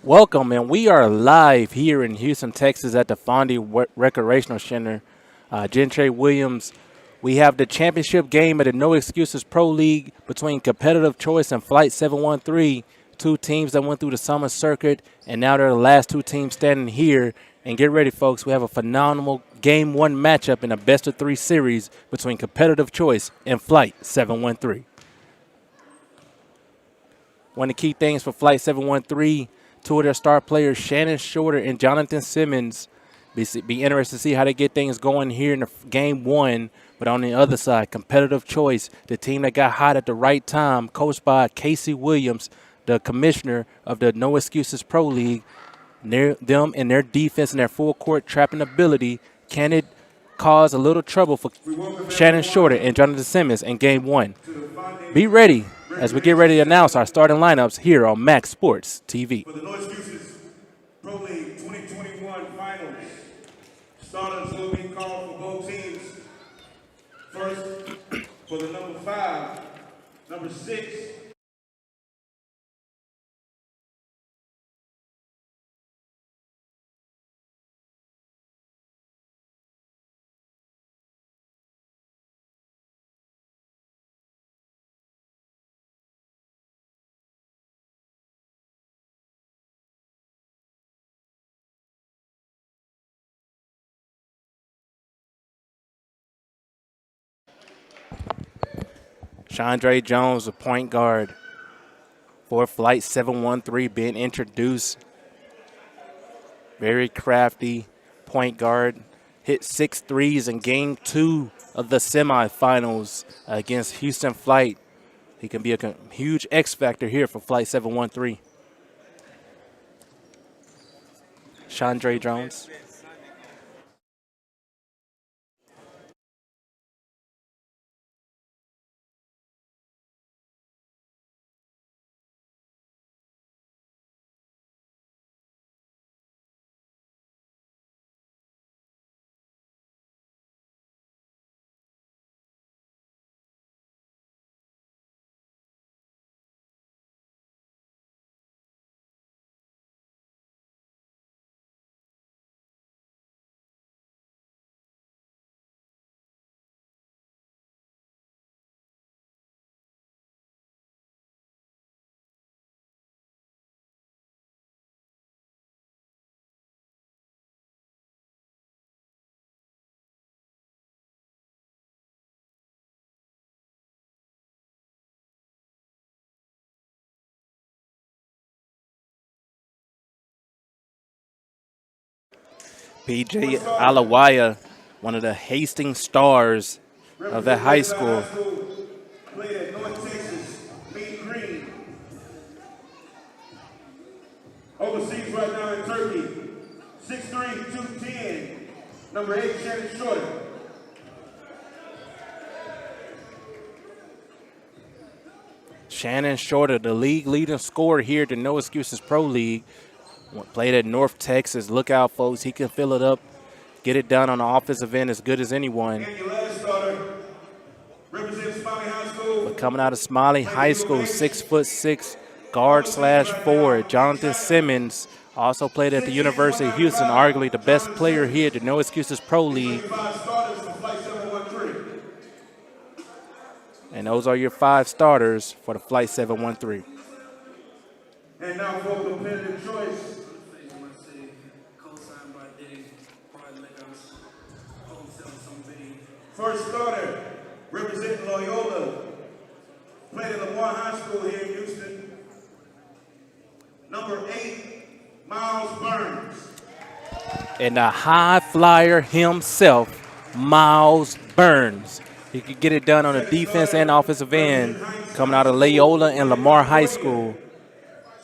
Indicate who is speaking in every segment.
Speaker 1: Welcome, and we are live here in Houston, Texas at the Fondy Recreational Center. Gentry Williams, we have the championship game of the No Excuses Pro League between Competitive Choice and Flight 713, two teams that went through the summer circuit, and now they're the last two teams standing here. And get ready, folks, we have a phenomenal Game 1 matchup in a best-of-3 series between Competitive Choice and Flight 713. One of the key things for Flight 713, two of their star players, Shannon Shorter and Jonathan Simmons. Be interested to see how they get things going here in the Game 1. But on the other side, Competitive Choice, the team that got hot at the right time, coached by Casey Williams, the commissioner of the No Excuses Pro League. Them and their defense and their full court trapping ability, can it cause a little trouble for Shannon Shorter and Jonathan Simmons in Game 1? Be ready as we get ready to announce our starting lineups here on Max Sports TV.
Speaker 2: For the No Excuses Pro League 2021 Finals, starters will be called for both teams. First, for the number 5, number 6,
Speaker 1: Chandre Jones, the point guard for Flight 713, being introduced. Very crafty point guard. Hit 6 threes in Game 2 of the semifinals against Houston Flight. He can be a huge X factor here for Flight 713. Chandre Jones. PJ Alawaya, one of the Hastings stars of that high school.
Speaker 2: played at North Texas, Mean Green. Overseas right now in Turkey, 6'3", 210, number 8, Shannon Shorter.
Speaker 1: Shannon Shorter, the league leading scorer here at the No Excuses Pro League. Played at North Texas. Look out, folks. He can fill it up, get it done on the offensive end as good as anyone.
Speaker 2: And your last starter represents Smiley High School.
Speaker 1: But coming out of Smiley High School, 6'6", guard/forward. Jonathan Simmons also played at the University of Houston, arguably the best player here at the No Excuses Pro League.
Speaker 2: 5 starters from Flight 713.
Speaker 1: And those are your 5 starters for the Flight 713.
Speaker 2: And now for Competitive Choice. First starter, representing Loyola, played at Lamar High School here in Houston. Number 8, Miles Burns.
Speaker 1: And the high flyer himself, Miles Burns. He could get it done on the defense and offensive end, coming out of Loyola and Lamar High School.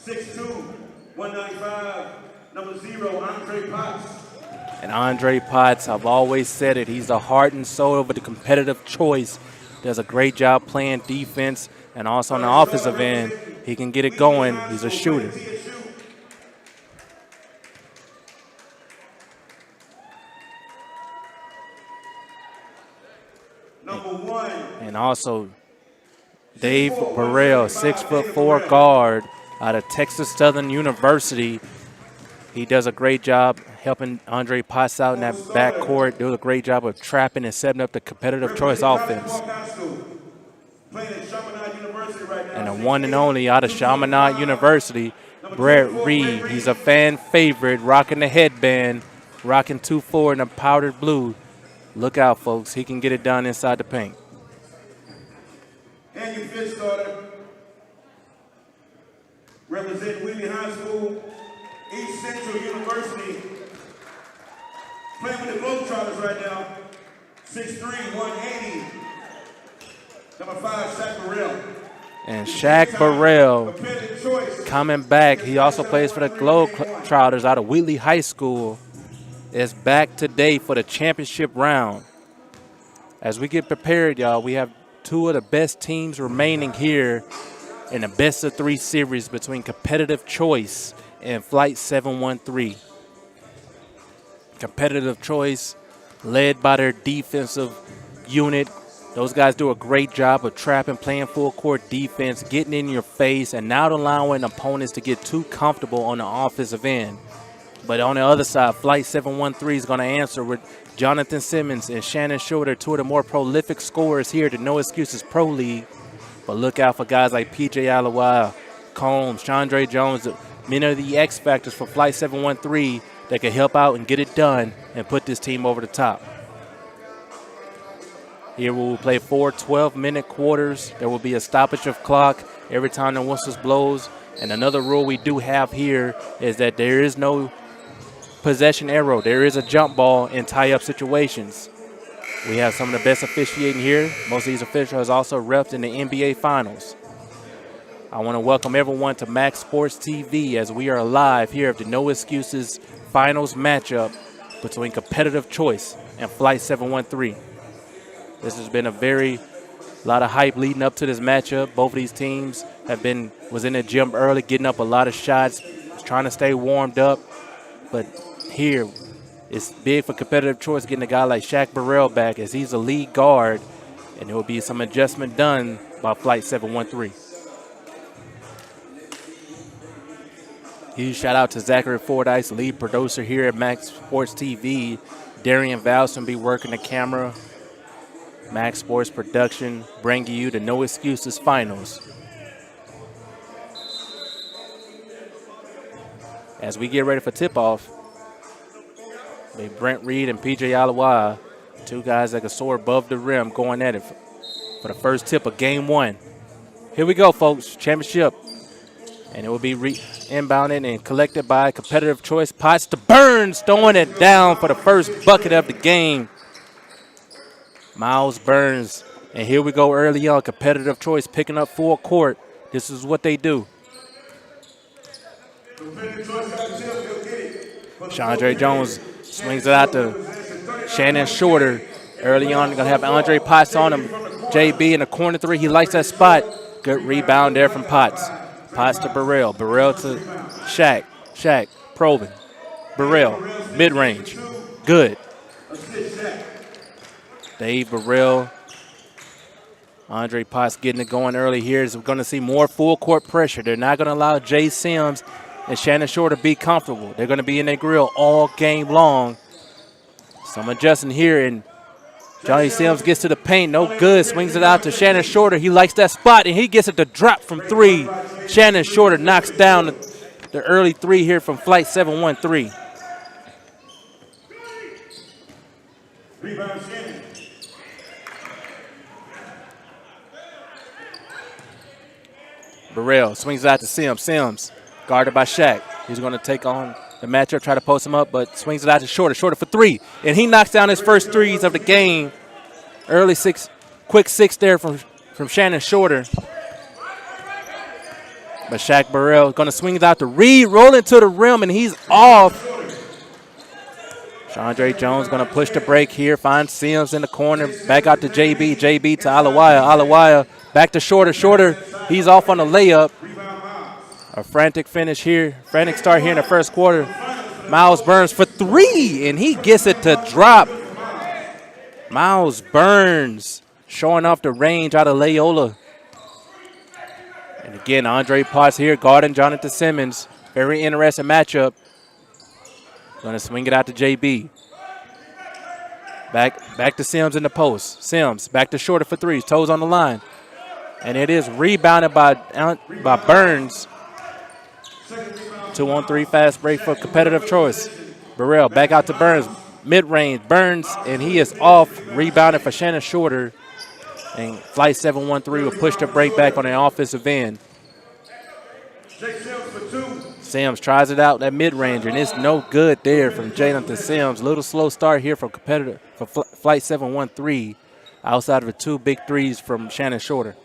Speaker 2: 6'2", 195, number 0, Andre Potts.
Speaker 1: And Andre Potts, I've always said it, he's the heart and soul of the competitive choice. Does a great job playing defense, and also on the offensive end, he can get it going. He's a shooter.
Speaker 2: Number 1.
Speaker 1: And also Dave Burrell, 6'4" guard out of Texas Southern University. He does a great job helping Andre Potts out in that backcourt. Does a great job of trapping and setting up the competitive choice offense. And the one and only out of Chaminade University, Brett Reed. He's a fan favorite, rocking the headband, rocking 2-4 in the powdered blue. Look out, folks. He can get it done inside the paint.
Speaker 2: And your fifth starter, representing Wheatley High School, East Central University, playing with the Globetrotters right now, 6'3", 180, number 5, Shaq Burrell.
Speaker 1: And Shaq Burrell coming back. He also plays for the Globetrotters out of Wheatley High School. Is back today for the championship round. As we get prepared, y'all, we have two of the best teams remaining here in the best-of-3 series between Competitive Choice and Flight 713. Competitive Choice, led by their defensive unit. Those guys do a great job of trapping, playing full-court defense, getting in your face, and not allowing opponents to get too comfortable on the offensive end. But on the other side, Flight 713 is going to answer with Jonathan Simmons and Shannon Shorter, two of the more prolific scorers here at the No Excuses Pro League. But look out for guys like P.J. Alawai, Combs, Chandre Jones, many of the X factors for Flight 713 that can help out and get it done and put this team over the top. Here we will play 4 12-minute quarters. There will be a stoppage of clock every time the whistle blows. And another rule we do have here is that there is no possession arrow. There is a jump ball in tie-up situations. We have some of the best officiating here. Most of these officials also refed in the NBA Finals. I want to welcome everyone to Max Sports TV as we are live here at the No Excuses Finals matchup between Competitive Choice and Flight 713. This has been a lot of hype leading up to this matchup. Both of these teams was in the gym early, getting up a lot of shots, trying to stay warmed up. But here, it's big for Competitive Choice getting a guy like Shaq Burrell back, as he's a lead guard, and there will be some adjustment done by Flight 713. Huge shout out to Zachary Fordyce, lead producer here at Max Sports TV. Darian Valson be working the camera. Max Sports Production bringing you the No Excuses Finals. As we get ready for tip-off, Brent Reed and P.J. Alawai, two guys that can soar above the rim, going at it for the first tip of Game 1. Here we go, folks, championship. And it will be inbounded and collected by Competitive Choice. Potts to Burns, throwing it down for the first bucket of the game. Miles Burns. And here we go early on, Competitive Choice picking up full court. This is what they do. Chandre Jones swings it out to Shannon Shorter. Early on, going to have Andre Potts on him. JB in the corner 3. He likes that spot. Good rebound there from Potts. Potts to Burrell. Burrell to Shaq. Shaq probing. Burrell, mid-range. Good. Dave Burrell. Andre Potts getting it going early here. We're going to see more full court pressure. They're not going to allow Jay Sims and Shannon Shorter to be comfortable. They're going to be in their grill all game long. Some adjusting here, and Johnny Sims gets to the paint. No good. Swings it out to Shannon Shorter. He likes that spot, and he gets it to drop from 3. Shannon Shorter knocks down the early 3 here from Flight 713.
Speaker 2: Rebound Shannon.
Speaker 1: Burrell swings it out to Sims. Sims guarded by Shaq. He's going to take on the matchup, try to post him up, but swings it out to Shorter. Shorter for 3. And he knocks down his first threes of the game. Early 6 quick 6 there from Shannon Shorter. But Shaq Burrell going to swing it out to Reed, rolling to the rim, and he's off. Chandre Jones going to push the break here, finds Sims in the corner, back out to JB, JB to Alawaya, Alawaya back to Shorter, Shorter, he's off on the layup. A frantic finish here, frantic start here in the first quarter. Miles Burns for 3, and he gets it to drop. Miles Burns showing off the range out of Loyola. And again, Andre Potts here guarding Jonathan Simmons. Very interesting matchup. Going to swing it out to JB. Back to Sims in the post. Sims back to Shorter for 3. Toes on the line. And it is rebounded by Burns. 2-on-3 fast break for competitive choice. Burrell back out to Burns. Mid-range. Burns, and he is off. Rebounded for Shannon Shorter. And Flight 713 will push the break back on the offensive end. Sims tries it out that mid-range, and it's no good there from Jonathan Sims. Little slow start here from Flight 713 outside of the 2 big threes from Shannon Shorter.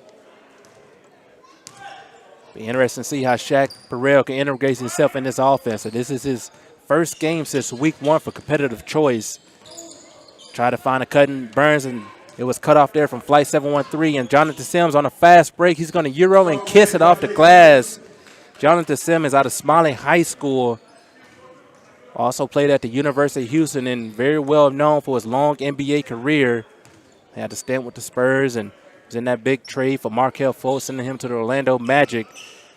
Speaker 1: Be interesting to see how Shaq Burrell can integrate himself in this offense. So this is his first game since week 1 for competitive choice. Try to find a cutting Burns, and it was cut off there from Flight 713. And Jonathan Sims on a fast break. He's going to Euro and kiss it off the glass. Jonathan Sims out of Smiley High School. Also played at the University of Houston and very well known for his long NBA career. He had to stint with the Spurs and was in that big trade for Markelle Fultz, sending him to the Orlando Magic.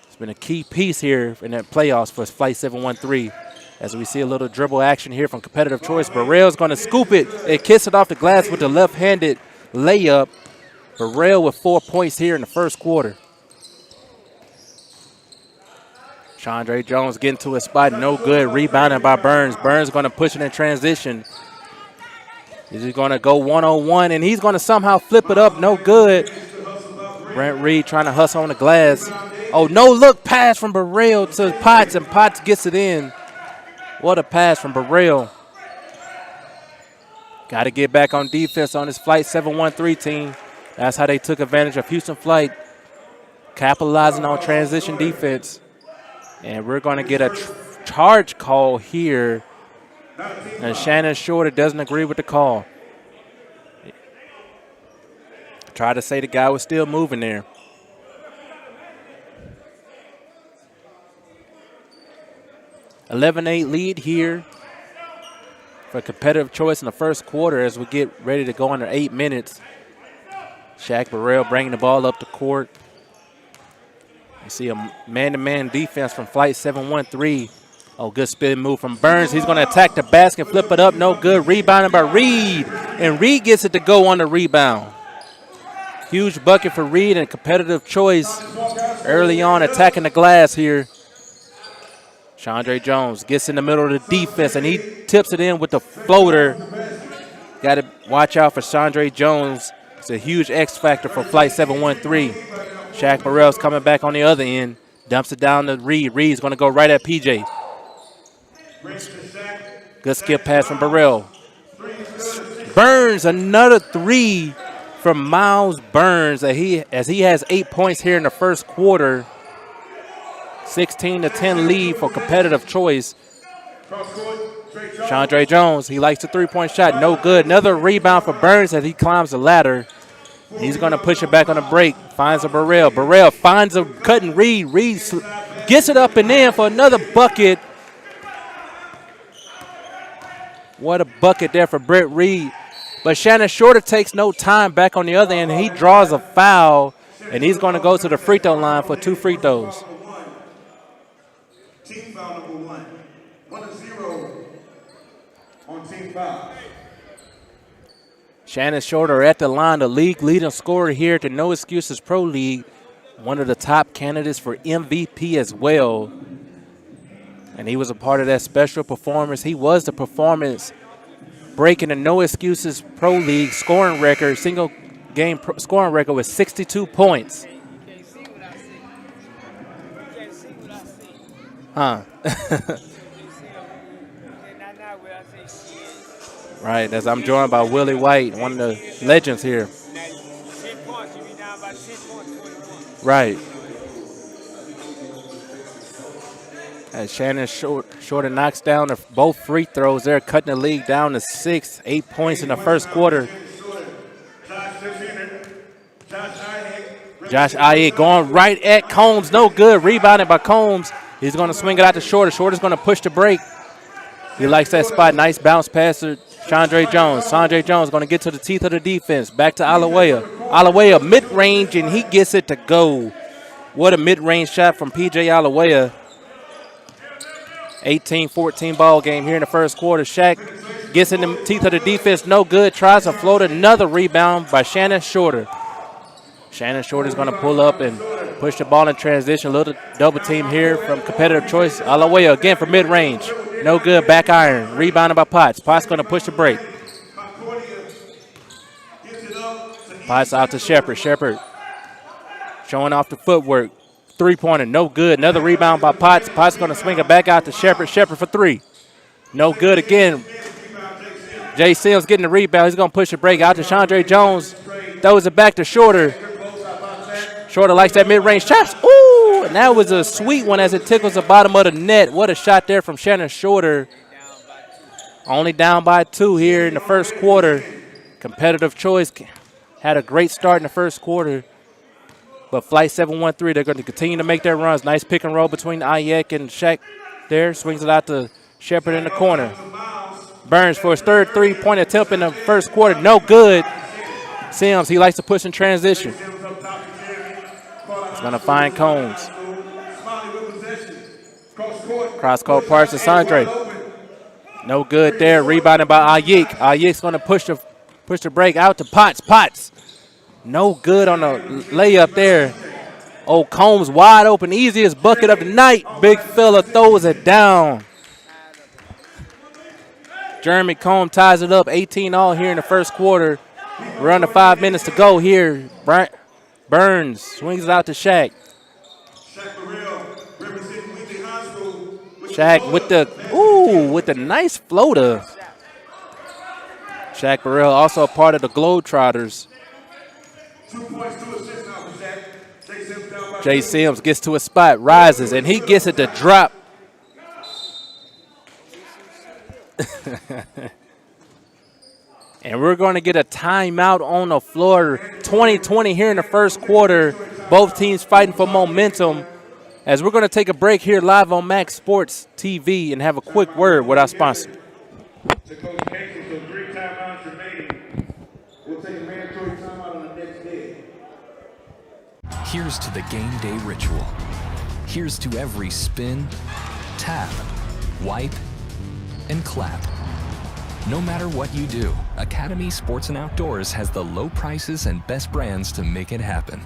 Speaker 1: It's been a key piece here in that playoffs for Flight 713. As we see a little dribble action here from competitive choice. Burrell's going to scoop it and kiss it off the glass with the left-handed layup. Burrell with 4 points here in the first quarter. Chandre Jones getting to his spot, no good. Rebounded by Burns. Burns going to push it in transition. Is he going to go one-on-one, and he's going to somehow flip it up, no good. Brent Reed trying to hustle on the glass. Oh, no-look pass from Burrell to Potts, and Potts gets it in. What a pass from Burrell. Got to get back on defense on this Flight 713 team. That's how they took advantage of Houston Flight, capitalizing on transition defense. And we're going to get a charge call here. And Shannon Shorter doesn't agree with the call. Tried to say the guy was still moving there. (11-8) lead here for competitive choice in the first quarter as we get ready to go under 8 minutes. Shaq Burrell bringing the ball up the court. You see a man-to-man defense from Flight 713. Oh, good spin move from Burns. He's going to attack the basket, flip it up, no good. Rebounded by Reed, and Reed gets it to go on the rebound. Huge bucket for Reed and competitive choice early on, attacking the glass here. Chandre Jones gets in the middle of the defense, and he tips it in with the floater. Got to watch out for Chandre Jones. It's a huge X factor for Flight 713. Shaq Burrell's coming back on the other end. Dumps it down to Reed. Reed's going to go right at PJ. Good skip pass from Burrell. Burns, another 3 from Miles Burns as he has 8 points here in the first quarter. 16-10 lead for competitive choice. Chandre Jones, he likes the three-point shot. No good. Another rebound for Burns as he climbs the ladder. He's going to push it back on the break. Finds a Burrell. Burrell finds a cutting Reed. Reed gets it up and in for another bucket. What a bucket there for Brett Reed. But Shannon Shorter takes no time back on the other end. He draws a foul, and he's going to go to the free throw line for 2 free throws.
Speaker 2: Team foul number 1. 1-0 on team foul.
Speaker 1: Shannon Shorter at the line, the league leading scorer here at the No Excuses Pro League. One of the top candidates for MVP as well. And he was a part of that special performance. He was the performance breaking the No Excuses Pro League scoring record, single game scoring record with 62 points. Huh. Right, as I'm joined by Willie White, one of the legends here. Right. As Shannon Shorter knocks down both free throws, they're cutting the lead down to 6, 8 points in the first quarter. Josh Ayek going right at Combs, no good. Rebounded by Combs. He's going to swing it out to Shorter. Shorter's going to push the break. He likes that spot. Nice bounce pass to Chandre Jones. Chandre Jones going to get to the teeth of the defense. Back to Alawaya. Alawaya mid-range, and he gets it to go. What a mid-range shot from P.J. Alawaya. 18-14 ball game here in the first quarter. Shaq gets in the teeth of the defense, no good. Tries to float another rebound by Shannon Shorter. Shannon Shorter is going to pull up and push the ball in transition. A little double team here from competitive choice. Alawaya again for mid-range. No good, back iron. Rebounded by Potts. Potts going to push the break. Potts out to Shepard. Shepard showing off the footwork. Three-pointer, no good. Another rebound by Potts. Potts going to swing it back out to Shepard. Shepard for three. No good again. Jay Sims getting the rebound. He's going to push the break out to Chandre Jones. Throws it back to Shorter. Shorter likes that mid-range shots. Ooh, and that was a sweet one as it tickles the bottom of the net. What a shot there from Shannon Shorter. Only down by 2 here in the first quarter. Competitive choice. Had a great start in the first quarter. But Flight 713, they're going to continue to make their runs. Nice pick and roll between Ayek and Shaq there. Swings it out to Shepard in the corner. Burns for his third three-point attempt in the first quarter. No good. Sims, he likes to push in transition. He's going to find Combs. Cross-court pass to Sandre. No good there. Rebounded by Ayek. Ayek's going to push the break out to Potts. Potts. No good on the layup there. Oh, Combs wide open. Easiest bucket of the night. Big fella throws it down. Jeremy Combs ties it up. 18 all here in the first quarter. We're under 5 minutes to go here. Burns swings it out to Shaq. Shaq with the nice floater. Shaq Burrell also a part of the Globetrotters. Jay Sims gets to a spot, rises, and he gets it to drop. And we're going to get a timeout on the floor. 20-20 here in the first quarter. Both teams fighting for momentum. As we're going to take a break here live on Max Sports TV and have a quick word with our sponsor.
Speaker 2: To Coach Casey, so 3 timeouts remaining. We'll take a mandatory timeout on the next day.
Speaker 3: Here's to the game day ritual. Here's to every spin, tap, wipe, and clap. No matter what you do, Academy Sports and Outdoors has the low prices and best brands to make it happen.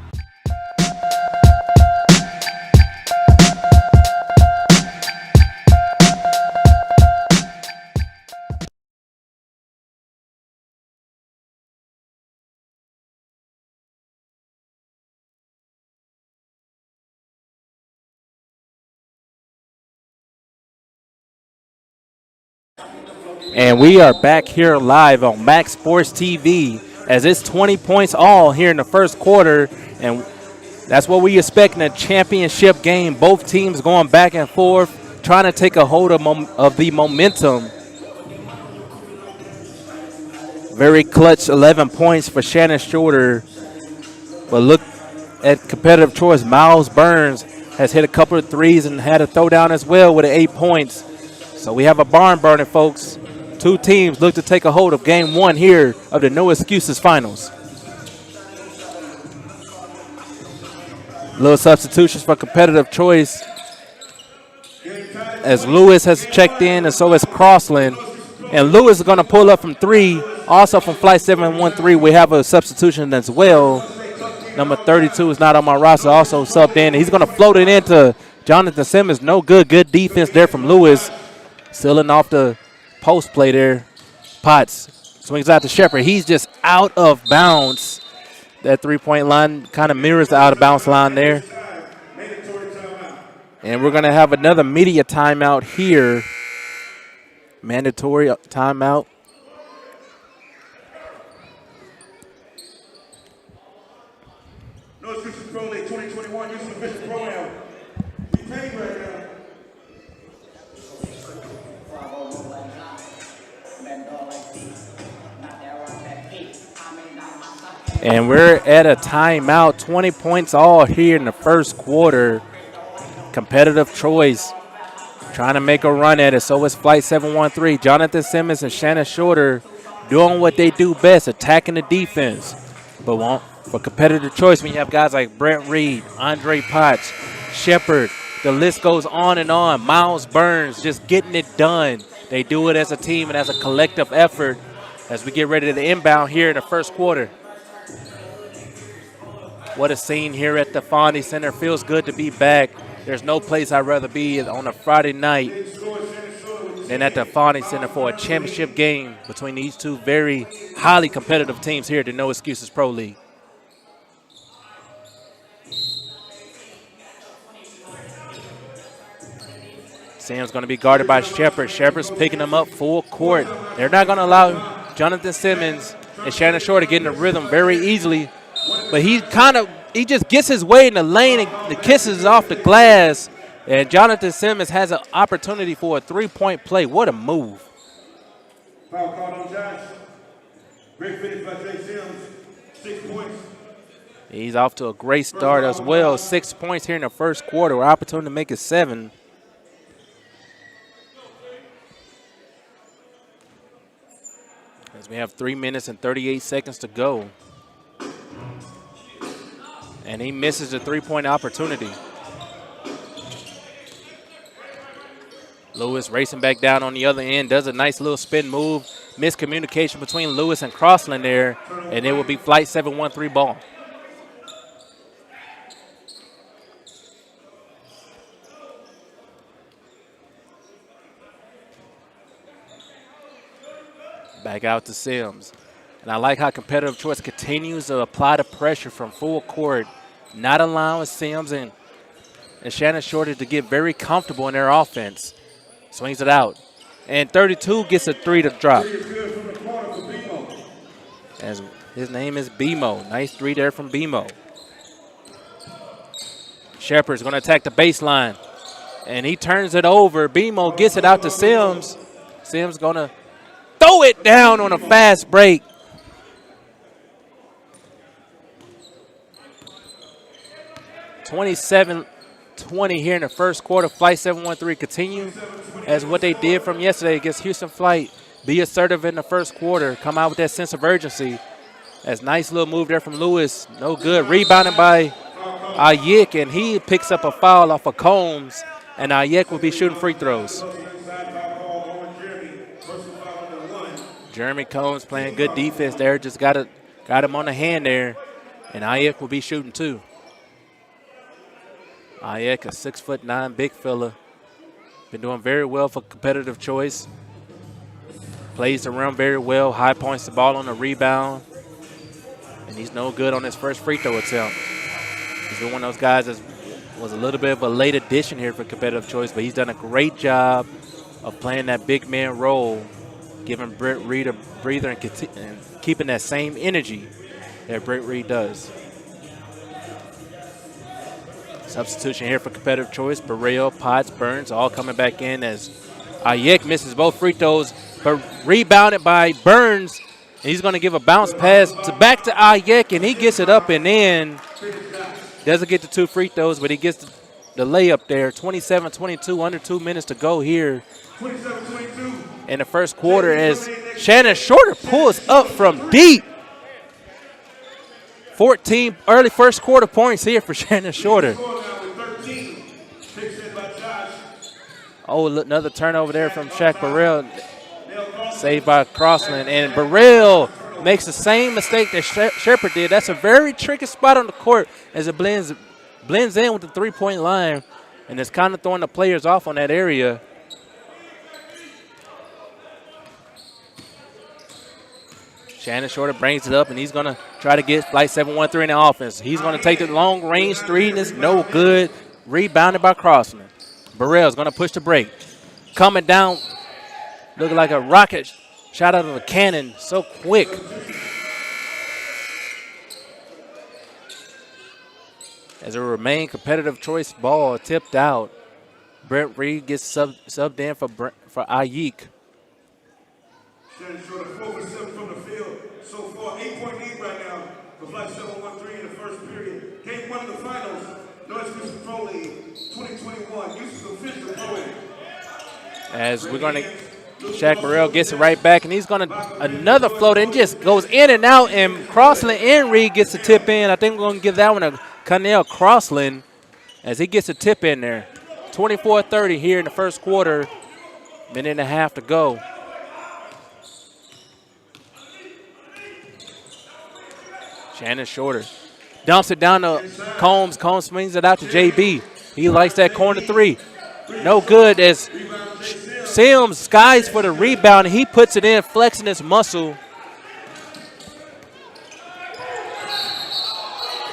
Speaker 1: And we are back here live on Max Sports TV as it's 20 points all here in the first quarter. And that's what we expect in a championship game. Both teams going back and forth, trying to take a hold of the momentum. Very clutch 11 points for Shannon Shorter. But look at competitive choice. Miles Burns has hit a couple of threes and had a throwdown as well with 8 points. So we have a barn burner, folks. 2 teams look to take a hold of game 1 here of the No Excuses Finals. Little substitutions for competitive choice as Lewis has checked in and so has Crossland. And Lewis is going to pull up from 3. Also from Flight 713, we have a substitution as well. Number 32 is not on my roster, also subbed in. He's going to float it into Jonathan Simmons. No good. Good defense there from Lewis. Sealing off the post play there. Potts swings out to Shepard. He's just out of bounds. That three-point line kind of mirrors the out-of-bounds line there. And we're going to have another media timeout here. Mandatory timeout.
Speaker 2: No Excuses Pro League 2021
Speaker 1: And we're at a timeout. 20 points all here in the first quarter. Competitive choice. Trying to make a run at it. So is Flight 713. Jonathan Simmons and Shannon Shorter doing what they do best, attacking the defense. But for competitive choice, when you have guys like Brent Reed, Andre Potts, Shepard, the list goes on and on. Miles Burns just getting it done. They do it as a team and as a collective effort as we get ready to inbound here in the first quarter. What a scene here at the Fondy Center. Feels good to be back. There's no place I'd rather be on a Friday night than at the Fondy Center for a championship game between these two very highly competitive teams here at the No Excuses Pro League. Sam's going to be guarded by Shepard. Shepard's picking him up full court. They're not going to allow Jonathan Simmons and Shannon Short to get in the rhythm very easily. But he just gets his way in the lane and the kisses off the glass. And Jonathan Simmons has an opportunity for a three-point play. What a move.
Speaker 2: Foul called on Josh. Great finish by Jay Sims. 6 points.
Speaker 1: He's off to a great start as well. 6 points here in the first quarter. Opportunity to make it 7. As we have 3 minutes and 38 seconds to go. And he misses the three-point opportunity. Lewis racing back down on the other end, does a nice little spin move. Miscommunication between Lewis and Crossland there, and it will be Flight 713 ball. Back out to Sims. And I like how competitive choice continues to apply the pressure from full court, not allowing Sims and Shannon Shorter to get very comfortable in their offense. Swings it out. And 32 gets a 3 to drop. As his name is BMO. Nice 3 there from BMO. Shepard's going to attack the baseline. And he turns it over. BMO gets it out to Sims. Sims going to throw it down on a fast break. (27-20) here in the first quarter. Flight 713 continue as what they did from yesterday against Houston Flight. Be assertive in the first quarter. Come out with that sense of urgency. As nice little move there from Lewis. No good. Rebounded by Ayek, and he picks up a foul off of Combs, and Ayek will be shooting free throws. Jeremy Combs playing good defense there. Just got him on the hand there, and Ayek will be shooting too. Ayek, a 6'9" big fella. Been doing very well for competitive choice. Plays the rim very well. High points the ball on the rebound. And he's no good on his first free throw attempt. He's been one of those guys that was a little bit of a late addition here for competitive choice, but he's done a great job of playing that big man role, giving Brent Reed a breather and keeping that same energy that Brent Reed does. Substitution here for competitive choice. Burrell, Potts, Burns all coming back in as Ayek misses both free throws, but rebounded by Burns. He's going to give a bounce pass back to Ayek, and he gets it up and in. Doesn't get the 2 free throws, but he gets the layup there. 27-22, under 2 minutes to go here in the first quarter as Shannon Shorter pulls up from deep. 14 early first quarter points here for Shannon Shorter. Oh, another turnover there from Shaq Burrell. Saved by Crossland. And Burrell makes the same mistake that Shepard did. That's a very tricky spot on the court as it blends in with the three-point line. And it's kind of throwing the players off on that area. Shannon Shorter brings it up, and he's going to try to get Flight 713 in the offense. He's going to take the long-range 3, and it's no good. Rebounded by Crossland. Burrell's going to push the break. Coming down, looking like a rocket shot out of a cannon, so quick. As it remains competitive choice ball tipped out. Brent Reed gets subbed in for Ayek.
Speaker 2: Shannon Shorter 4 for 7 from the field. So far, 8-point lead right now for Flight 713 in the first period. Game 1 of the finals. North Houston Pro League 2021. Houston's official Pro League.
Speaker 1: As we're going to, Shaq Burrell gets it right back, and he's going to, another float and just goes in and out, and Crossland and Reed gets a tip in. I think we're going to give that one to Connell Crossland as he gets a tip in there. 24-30 here in the first quarter, minute and a half to go. Shannon Shorter dumps it down to Combs. Combs swings it out to JB. He likes that corner three. No good as Sims skies for the rebound, and he puts it in, flexing his muscle.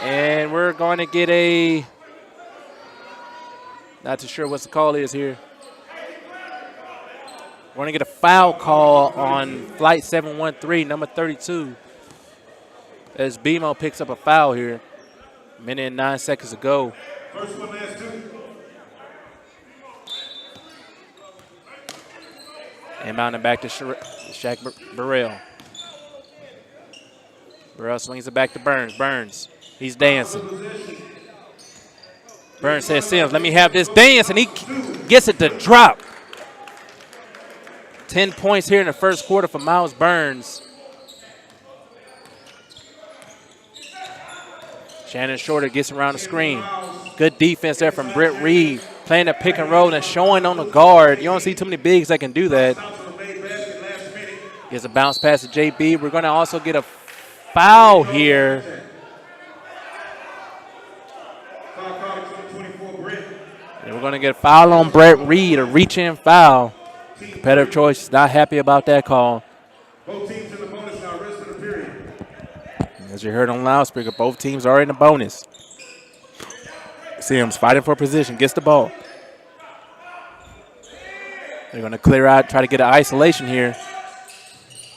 Speaker 1: And we're going to get a, not too sure what the call is here. We're going to get a foul call on Flight 713, number 32. As BMO picks up a foul here. Minute and 9 seconds to go.
Speaker 2: First one, last two.
Speaker 1: Inbounding back to Shaq Burrell. Burrell swings it back to Burns. Burns, he's dancing. Burns says, Sims, let me have this dance, and he gets it to drop. 10 points here in the first quarter for Miles Burns. Shannon Shorter gets around the screen. Good defense there from Brett Reed, playing the pick and roll and showing on the guard. You don't see too many bigs that can do that. Gets a bounce pass to JB. We're going to also get a foul here. And we're going to get a foul on Brett Reed, a reach-in foul. Competitive choice, not happy about that call.
Speaker 2: Both teams in the bonus now, rest of the period.
Speaker 1: As you heard on loudspeaker, both teams are in the bonus. Sims fighting for position, gets the ball. They're going to clear out, try to get an isolation here.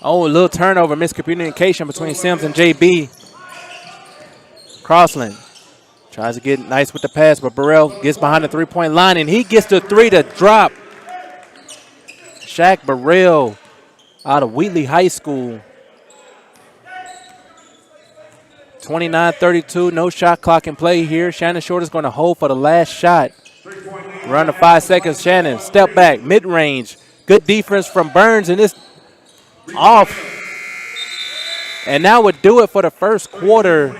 Speaker 1: Oh, a little turnover, miscommunication between Sims and JB. Crossland tries to get nice with the pass, but Burrell gets behind the three-point line, and he gets the three to drop. Shaq Burrell out of Wheatley High School. 29-32, no shot clock in play here. Shannon Shorter's going to hold for the last shot. We're under 5 seconds. Shannon, step back, mid-range. Good defense from Burns, and it's off. And that would do it for the first quarter.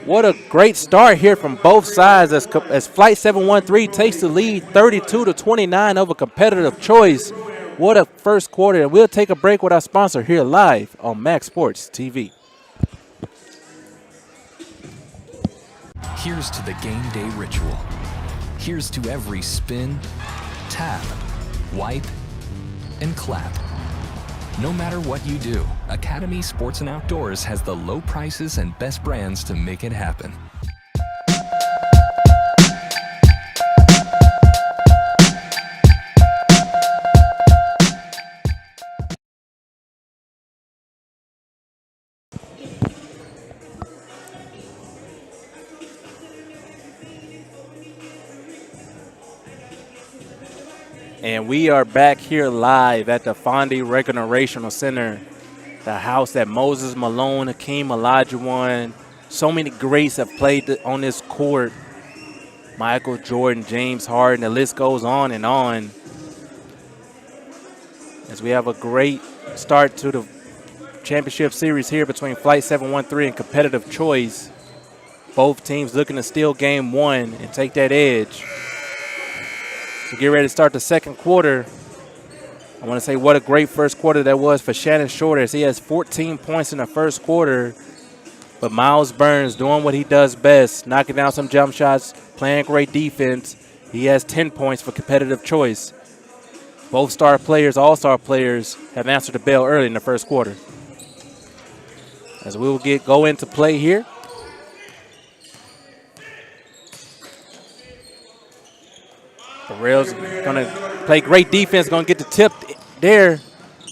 Speaker 1: What a great start here from both sides as Flight 713 takes the lead 32-29 over competitive choice. What a first quarter. And we'll take a break with our sponsor here live on Max Sports TV.
Speaker 3: Here's to the game day ritual. Here's to every spin, tap, wipe, and clap. No matter what you do, Academy Sports and Outdoors has the low prices and best brands to make it happen.
Speaker 1: And we are back here live at the Fondy Recreational Center, the house that Moses Malone, Hakeem Olajuwon, so many greats have played on this court. Michael Jordan, James Harden, the list goes on and on. As we have a great start to the championship series here between Flight 713 and Competitive Choice. Both teams looking to steal game one and take that edge. So get ready to start the second quarter. I want to say what a great first quarter that was for Shannon Shorter, as he has 14 points in the first quarter. But Miles Burns doing what he does best, knocking down some jump shots, playing great defense. He has 10 points for Competitive Choice. Both star players, all-star players, have answered the bell early in the first quarter. As we will go into play here. Burrell's going to play great defense, going to get the tip there.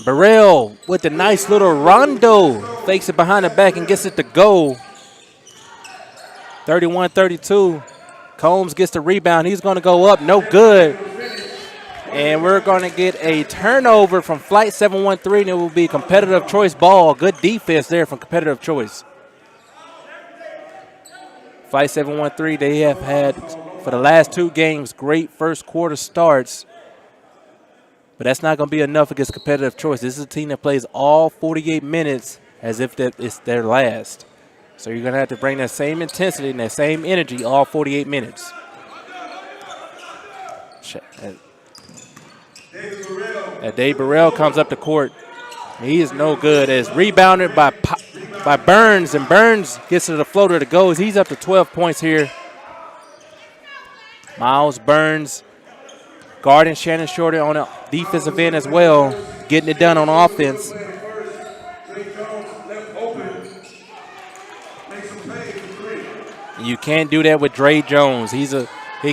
Speaker 1: Burrell with the nice little rondo. Fakes it behind the back and gets it to go. 31-32. Combs gets the rebound. He's going to go up. No good. And we're going to get a turnover from Flight 713, and it will be competitive choice ball. Good defense there from competitive choice. Flight 713, they have had, for the last 2 games, great first quarter starts. But that's not going to be enough against competitive choice. This is a team that plays all 48 minutes as if that it's their last. So you're going to have to bring that same intensity and that same energy all 48 minutes. Dave Burrell comes up the court. He is no good as rebounded by Burns, and Burns gets to the floater to go. He's up to 12 points here. Miles Burns guarding Shannon Shorter on the defensive end as well, getting it done on offense. You can't do that with Dre Jones. He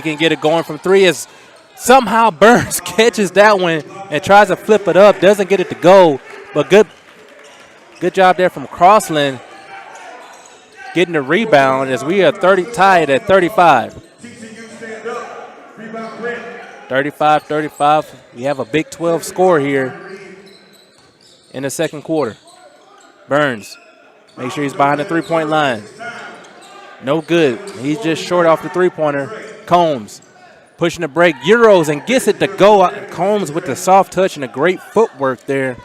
Speaker 1: can get it going from 3 as somehow Burns catches that one and tries to flip it up. Doesn't get it to go, but good job there from Crossland getting the rebound as we are tied at 35. 35-35. We have a Big 12 score here in the second quarter. Burns, make sure he's behind the three-point line. No good. He's just short off the three-pointer. Combs pushing the break. Euros and gets it to go. Combs with the soft touch and a great footwork there.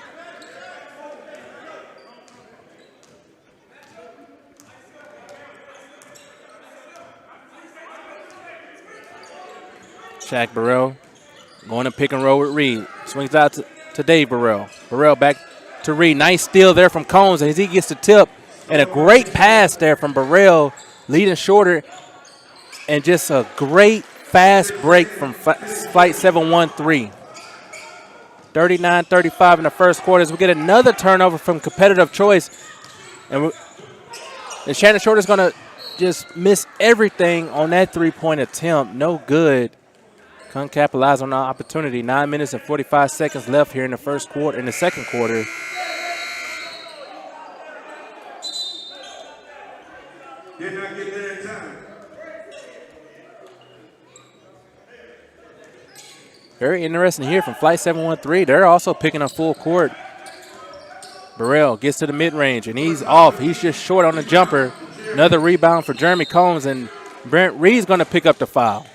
Speaker 1: Shaq Burrell going to pick and roll with Reed. Swings out to Dave Burrell. Burrell back to Reed. Nice steal there from Combs as he gets the tip. And a great pass there from Burrell, leading Shorter. And just a great fast break from Flight 713. 39-35 in the first quarter as we get another turnover from competitive choice. And Shannon Shorter's going to just miss everything on that three-point attempt. No good. Couldn't capitalize on the opportunity. 9 minutes and 45 seconds left here in the first quarter, in the second quarter.
Speaker 2: Did not get there in time.
Speaker 1: Very interesting here from Flight 713. They're also picking up full court. Burrell gets to the mid-range, and he's off. He's just short on the jumper. Another rebound for Jeremy Combs, and Brent Reed's going to pick up the foul.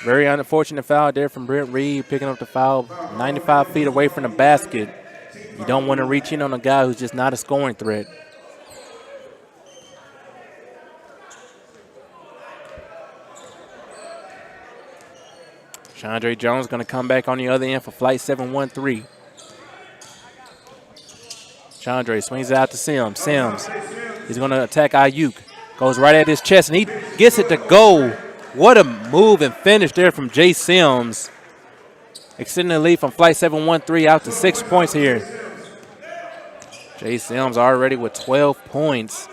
Speaker 1: Very unfortunate foul there from Brent Reed, picking up the foul 95 feet away from the basket. You don't want to reach in on a guy who's just not a scoring threat. Chandre Jones going to come back on the other end for Flight 713. Chandre swings it out to Sims. Sims, he's going to attack Ayuk. Goes right at his chest, and he gets it to go. What a move and finish there from Jay Sims. Extending the lead from Flight 713 out to 6 points here. Jay Sims already with 12 points.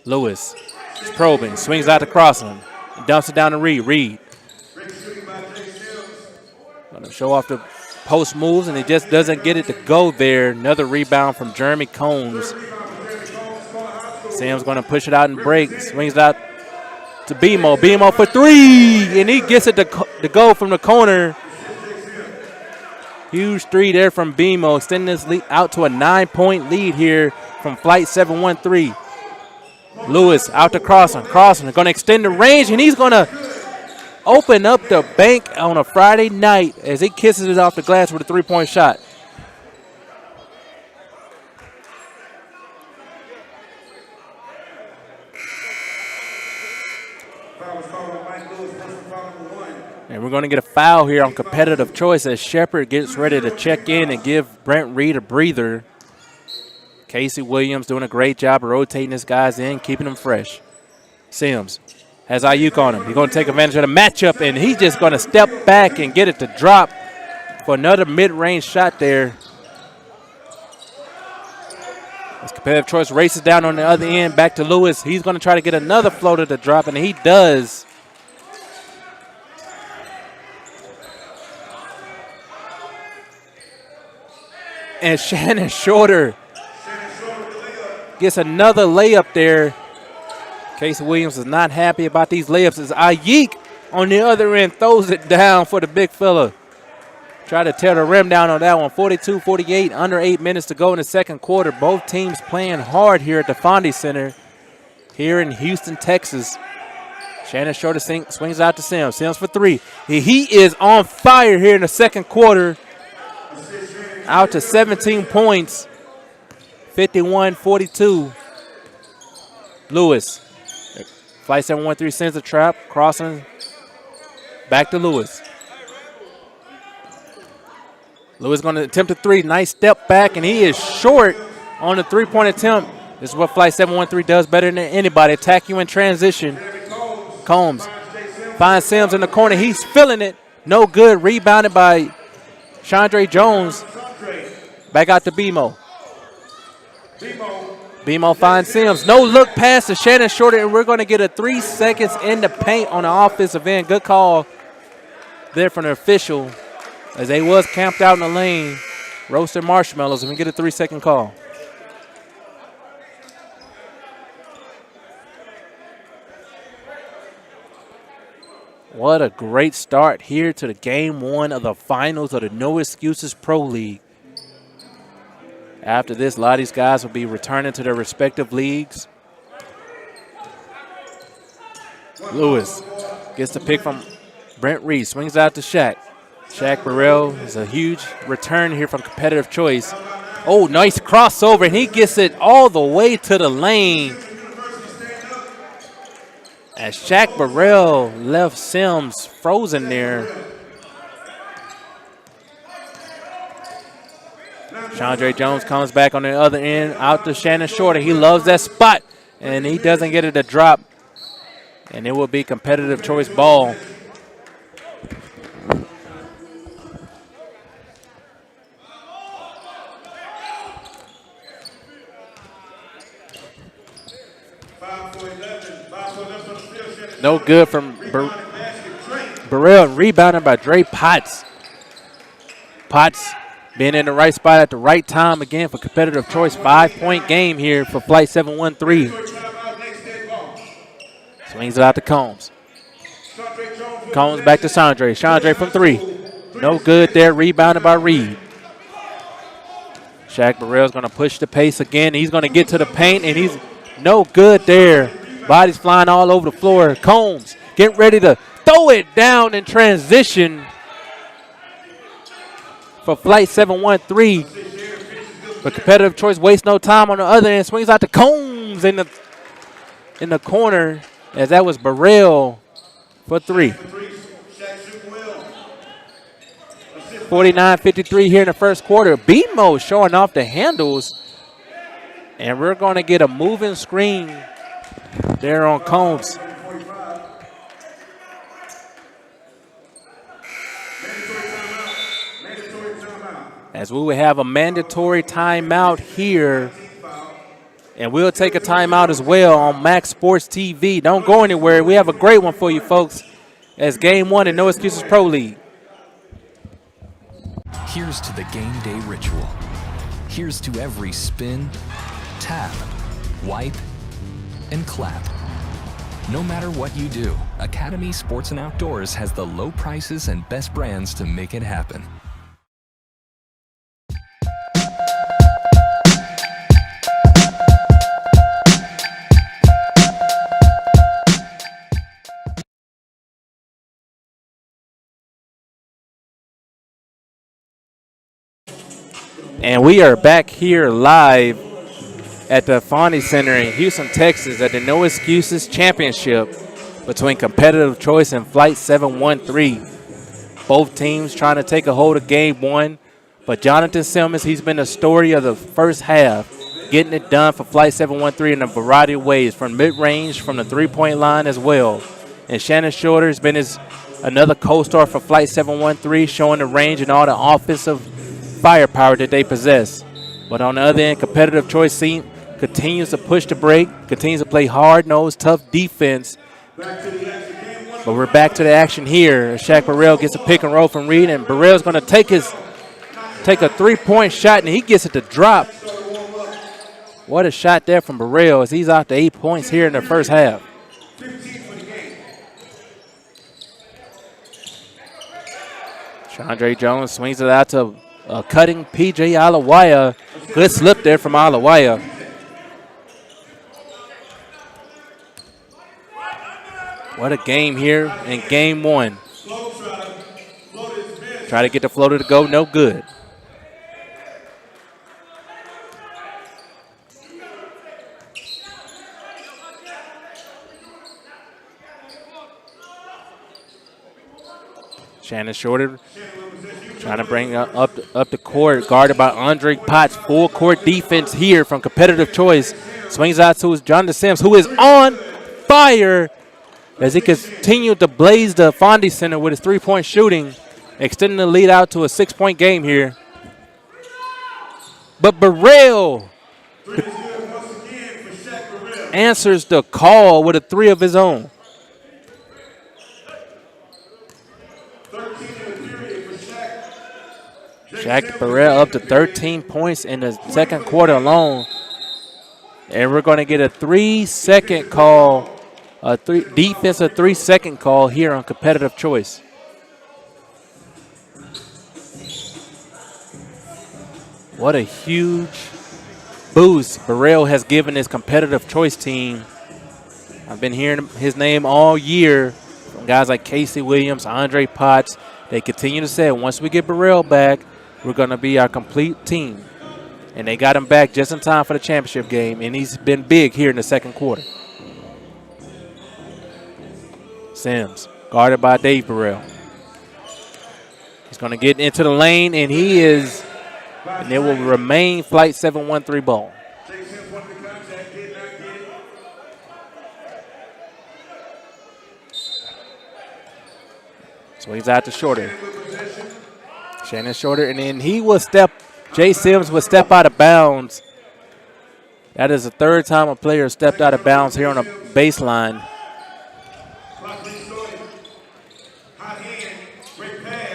Speaker 1: Lewis is probing, swings out to Crossland. He dumps it down to Reed. Reed going to show off the post moves, and he just doesn't get it to go there. Another rebound from Jeremy Combs. Sims going to push it out and break. Swings it out to Bemo. Bemo for 3, and he gets it to go from the corner. Huge 3 there from Bemo, extending this lead out to a 9-point lead here from Flight 713. Lewis out to Crossland. Crossland going to extend the range, and he's going to open up the bank on a Friday night as he kisses it off the glass with a 3-point shot. And we're going to get a foul here on competitive choice as Shepard gets ready to check in and give Brent Reed a breather. Casey Williams doing a great job of rotating his guys in, keeping them fresh. Sims has Ayuk on him. He's going to take advantage of the matchup, and he's just going to step back and get it to drop for another mid-range shot there. As competitive choice races down on the other end, back to Lewis. He's going to try to get another floater to drop, and he does. And Shannon Shorter gets another layup there Casey Williams is not happy about these layups as Ayik on the other end throws it down for the big fella. Try to tear the rim down on that one. 42-48, under 8 minutes to go in the second quarter. Both teams playing hard here at the Fondy Center here in Houston, Texas. Shannon Shorter swings out to Sims. Sims for three. He is on fire here in the second quarter. Out to 17 points. 51-42. Lewis. Flight 713 sends a trap. Crossing. Back to Lewis. Lewis going to attempt a three. Nice step back, and he is short on the three-point attempt. This is what Flight 713 does better than anybody. Attack you in transition. Combs finds Sims in the corner. He's feeling it. No good. Rebounded by Chandre Jones. Back out to BMO. BMO finds Sims. No look pass to Shannon Shorter, and we're going to get a 3 seconds in the paint on the offensive end. Good call there from the official as they was camped out in the lane. Roasted marshmallows, and we get a 3-second call. What a great start here to the game one of the finals of the No Excuses Pro League. After this, a lot of these guys will be returning to their respective leagues. Lewis gets the pick from Brent Reed, swings out to Shaq. Shaq Burrell is a huge return here from Competitive Choice. Oh, nice crossover, and he gets it all the way to the lane. As Shaq Burrell left Sims frozen there. Chandre Jones comes back on the other end, out to Shannon Shorter. He loves that spot, and he doesn't get it to drop. And it will be Competitive Choice ball. No good from Burrell, rebounded by Dre Potts. Potts being in the right spot at the right time again for Competitive Choice. 5-point game here for Flight 713. Swings it out to Combs. Combs back to Chandre. Chandre from three. No good there, rebounded by Reed. Shaq Burrell's going to push the pace again. He's going to get to the paint, and he's no good there. Bodies flying all over the floor. Combs getting ready to throw it down in transition for Flight 713. But Competitive Choice wastes no time on the other end. Swings out to Combs in the corner, as that was Burrell for three. 49-53 here in the first quarter. BMO showing off the handles. And we're going to get a moving screen there on Combs. As we will have a mandatory timeout here. And we'll take a timeout as well on Max Sports TV. Don't go anywhere. We have a great one for you folks as game one in No Excuses Pro League.
Speaker 3: Here's to the game day ritual. Here's to every spin, tap, wipe, and clap. No matter what you do, Academy Sports and Outdoors has the low prices and best brands to make it happen.
Speaker 1: And we are back here live at the Fondy Center in Houston, Texas at the No Excuses Championship between Competitive Choice and Flight 713. Both teams trying to take a hold of game one. But Jonathan Simmons, he's been the story of the first half, getting it done for Flight 713 in a variety of ways, from mid-range, from the three-point line as well. And Shannon Shorter has been another co-star for Flight 713, showing the range and all the offensive firepower that they possess. But on the other end, Competitive Choice team continues to push the break, continues to play hard-nosed, tough defense. But we're back to the action here. Shaq Burrell gets a pick and roll from Reed, and Burrell's going to take a three-point shot, and he gets it to drop. What a shot there from Burrell as he's out to 8 points here in the first half.
Speaker 2: 15 for the game.
Speaker 1: Chandre Jones swings it out to a cutting P.J. Alawaya. Good slip there from Alawaya. What a game here in game one. Try to get the floater to go, no good. Shannon Shorter trying to bring up the court, guarded by Andre Potts. Full court defense here from Competitive Choice. Swings out to Jonathan Sims, who is on fire as he continued to blaze the Fondy Center with his three-point shooting, extending the lead out to a 6-point game here. But Burrell answers the call with a three of his own. Shaq Burrell up to 13 points in the second quarter alone. And we're going to get a 3-second call, defensive 3-second call here on Competitive Choice. What a huge boost Burrell has given his Competitive Choice team. I've been hearing his name all year from guys like Casey Williams, Andre Potts. They continue to say once we get Burrell back, we're going to be our complete team. And they got him back just in time for the championship game, and he's been big here in the second quarter. Sims, guarded by Dave Burrell. He's going to get into the lane, and he is, and it will remain Flight 713 ball. So he's out to Shorter. Shannon Shorter, and then he will step, Jay Sims will step out of bounds. That is the third time a player stepped out of bounds here on a baseline.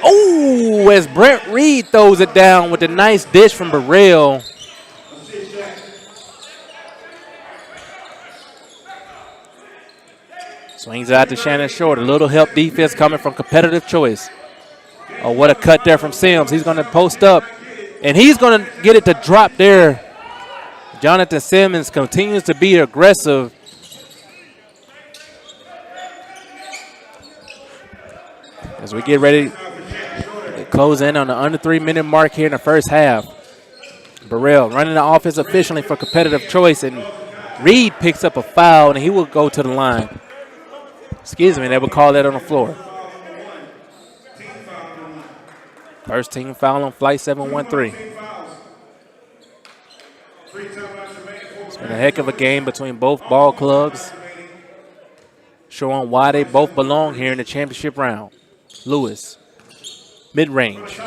Speaker 1: Oh, as Brent Reed throws it down with a nice dish from Burrell. Swings out to Shannon Shorter. A little help defense coming from Competitive Choice. Oh, what a cut there from Sims. He's going to post up, and he's going to get it to drop there. Jonathan Simmons continues to be aggressive. As we get ready to close in on the under 3-minute mark here in the first half. Burrell running the offense efficiently for Competitive Choice, and Reed picks up a foul, and he will go to the line. Excuse me, they will call that on the floor. First team foul on Flight 713. It's been a heck of a game between both ball clubs, showing why they both belong here in the championship round. Lewis, mid-range,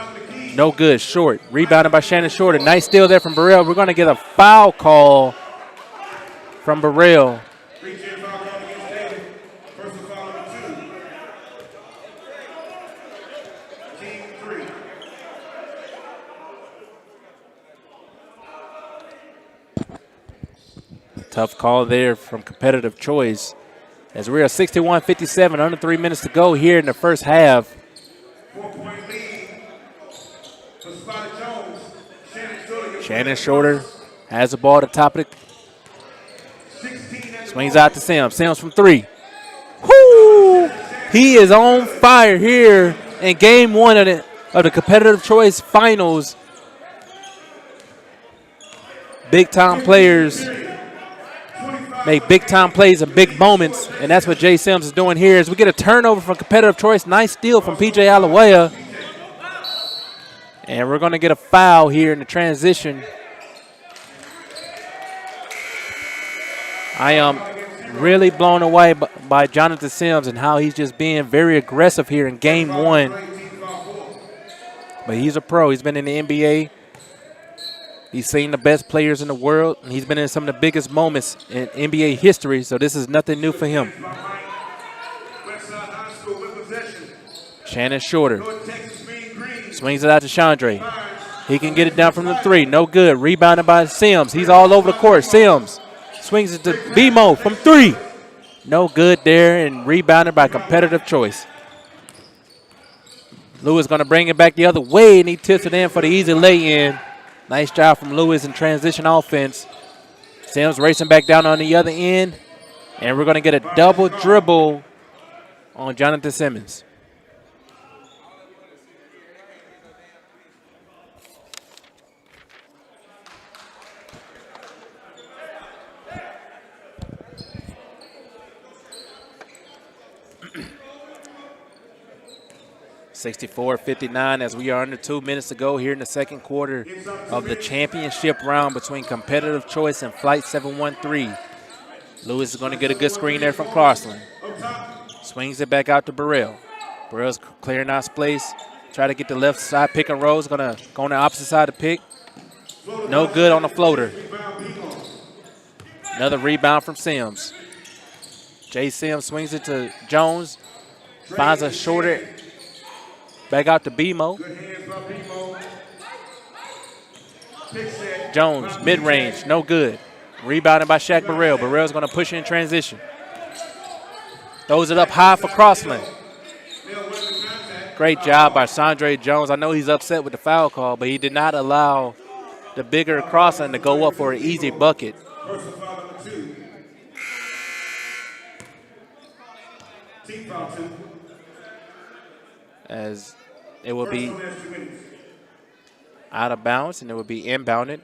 Speaker 1: no good, short. Rebounded by Shannon Shorter. Nice steal there from Burrell. We're going to get a foul call from Burrell. Tough call there from Competitive Choice. As we are 61-57, under 3 minutes to go here in the first half.
Speaker 2: 4-point lead for Spotted Jones.
Speaker 1: Shannon Shorter has the ball at the top of the. Swings out to Sims. Sims from three. Woo! He is on fire here in game one of the Competitive Choice Finals. Big-time players make big-time plays and big moments, and that's what Jay Sims is doing here. As we get a turnover from Competitive Choice, nice steal from P.J. Alawaya. And we're going to get a foul here in the transition. I am really blown away by Jonathan Sims and how he's just being very aggressive here in game one. But he's a pro. He's been in the NBA. He's seen the best players in the world, and he's been in some of the biggest moments in NBA history, so this is nothing new for him. Shannon Shorter swings it out to Chandre. He can get it down from the 3. No good. Rebounded by Sims. He's all over the court. Sims swings it to BMO from 3. No good there, and rebounded by competitive choice. Lewis going to bring it back the other way, and he tips it in for the easy lay-in. Nice job from Lewis in transition offense. Sims racing back down on the other end, and we're going to get a double dribble on Jonathan Simmons. (64-59) as we are under 2 minutes to go here in the second quarter of the championship round between Competitive Choice and Flight 713. Lewis is going to get a good screen there from Crossland. Swings it back out to Burrell. Burrell's clearing out space. Try to get the left side pick and roll. Is going to go on the opposite side to pick. No good on the floater. Another rebound from Sims. Jay Sims swings it to Jones. Finds a shorter. Back out to BMO. Jones, mid-range, no good. Rebounded by Shaq Burrell. Burrell's going to push in transition. Throws it up high for Crossland. Great job by Sandre Jones. I know he's upset with the foul call, but he did not allow the bigger Crossland to go up for an easy bucket. As it will be out of bounds and it will be inbounded.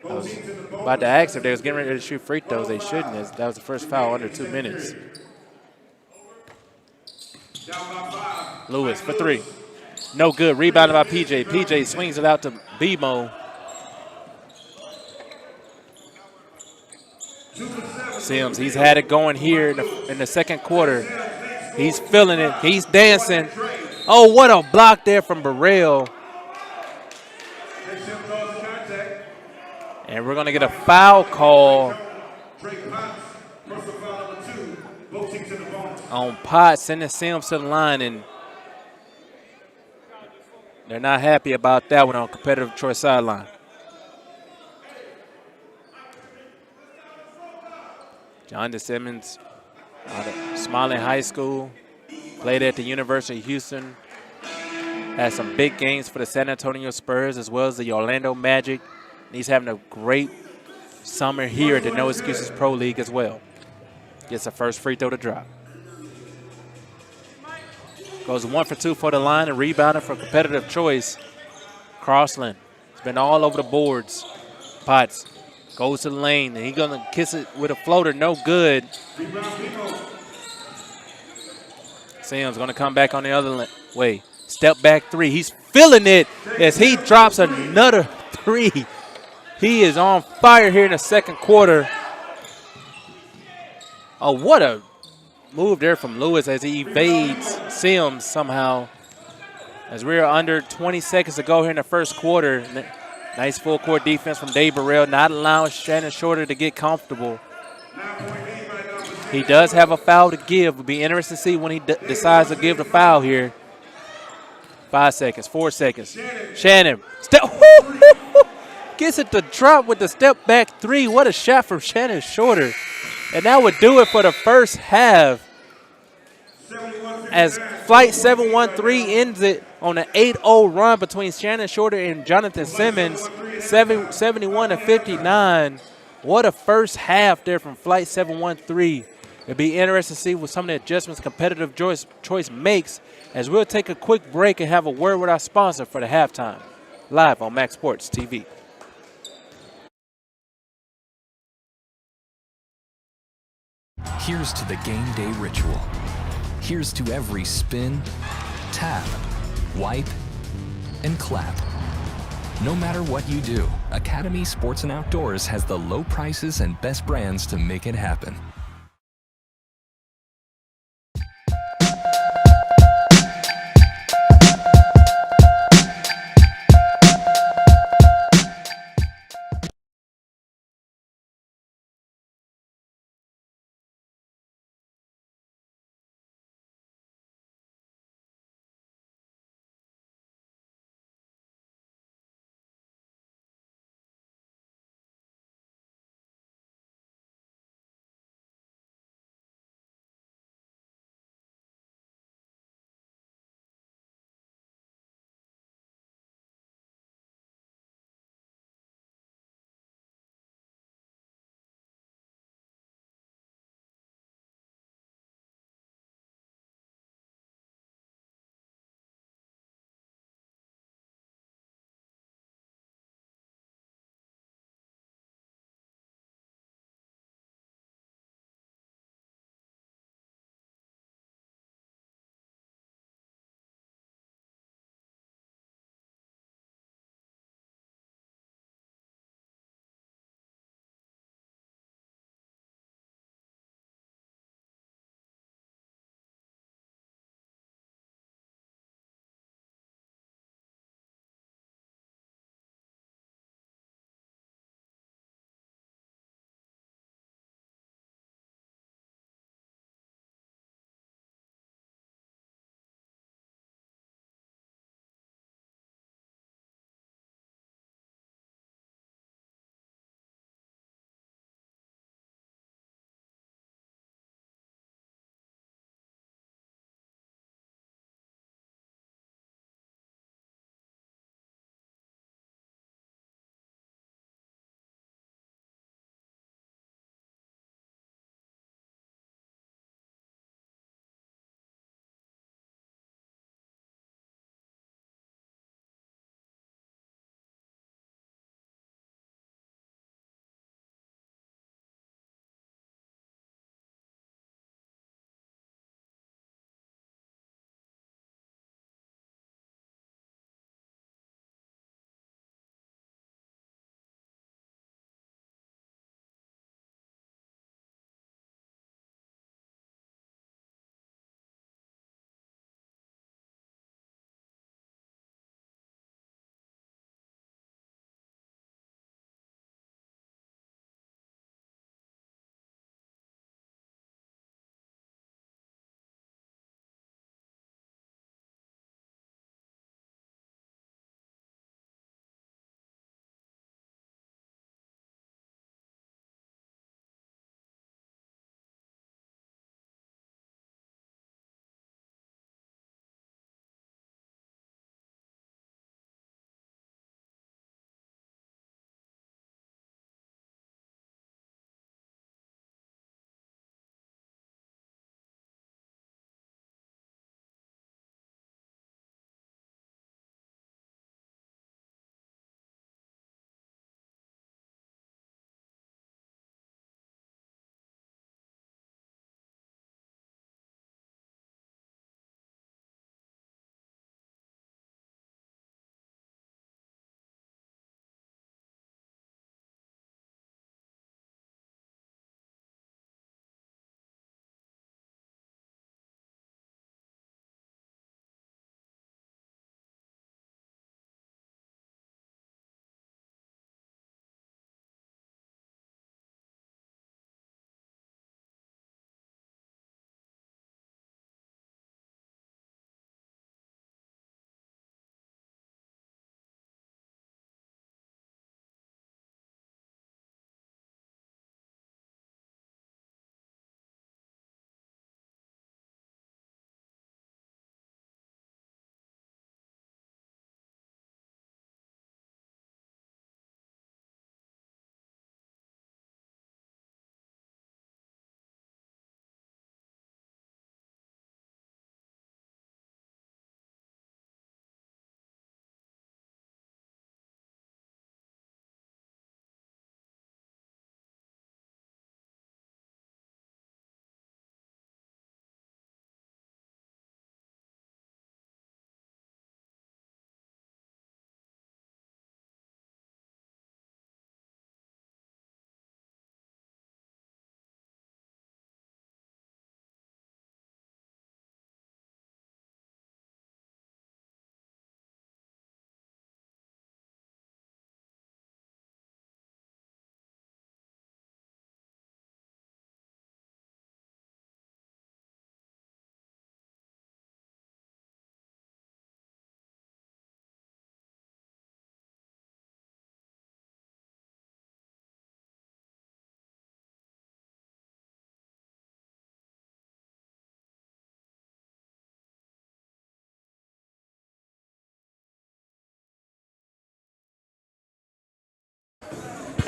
Speaker 1: I was about to ask if they was getting ready to shoot free throws. They shouldn't. That was the first foul under 2 minutes. Lewis for 3. No good. Rebounded by PJ. PJ swings it out to BMO. Sims, he's had it going here in the second quarter. He's feeling it. He's dancing. Oh, what a block there from Burrell. And we're going to get a foul call on Potts, sending Sims to the line, and they're not happy about that one on Competitive Choice sideline. Jonathan Simmons out of Smiley High School, played at the University of Houston, had some big games for the San Antonio Spurs as well as the Orlando Magic. And he's having a great summer here at the No Excuses Pro League as well. Gets a first free throw to drop. Goes 1 for 2 for the line and rebounded for Competitive Choice. Crossland has been all over the boards. Potts goes to the lane, and he's going to kiss it with a floater. No good. Sims going to come back on the other way. Step back 3. He's feeling it as he drops another 3. He is on fire here in the second quarter. Oh, what a move there from Lewis as he evades Sims somehow. As we're under 20 seconds to go here in the first quarter. Nice full court defense from Dave Burrell, not allowing Shannon Shorter to get comfortable. He does have a foul to give. It'll be interesting to see when he decides to give the foul here. 5 seconds, 4 seconds. Shannon, gets it to drop with the step back 3. What a shot from Shannon Shorter. And that would do it for the first half as Flight 713 ends it on an 8-0 run between Shannon Shorter and Jonathan Simmons, 71-59. What a first half there from Flight 713. It'll be interesting to see what some of the adjustments Competitive Choice makes as we'll take a quick break and have a word with our sponsor for the halftime. Live on Max Sports TV.
Speaker 3: Here's to the game day ritual. Here's to every spin, tap, wipe, and clap. No matter what you do, Academy Sports and Outdoors has the low prices and best brands to make it happen.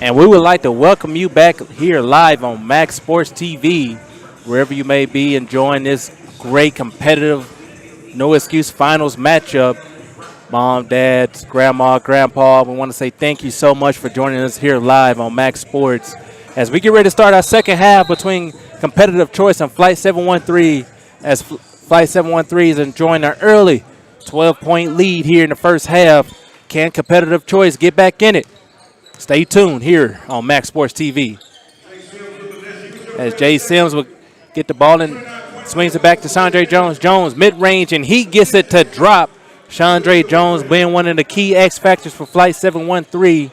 Speaker 1: And we would like to welcome you back here live on Max Sports TV, wherever you may be enjoying this great competitive no excuse finals matchup. Mom, dad, grandma, grandpa, we want to say thank you so much for joining us here live on Max Sports as we get ready to start our second half between Competitive Choice and Flight 713, as Flight 713 is enjoying an early 12-point lead here in the first half. Can Competitive Choice get back in it? Stay tuned here on Max Sports TV. As Jay Sims will get the ball and swings it back to Chandre Jones. Jones mid-range, and he gets it to drop. Chandre Jones being one of the key X factors for Flight 713.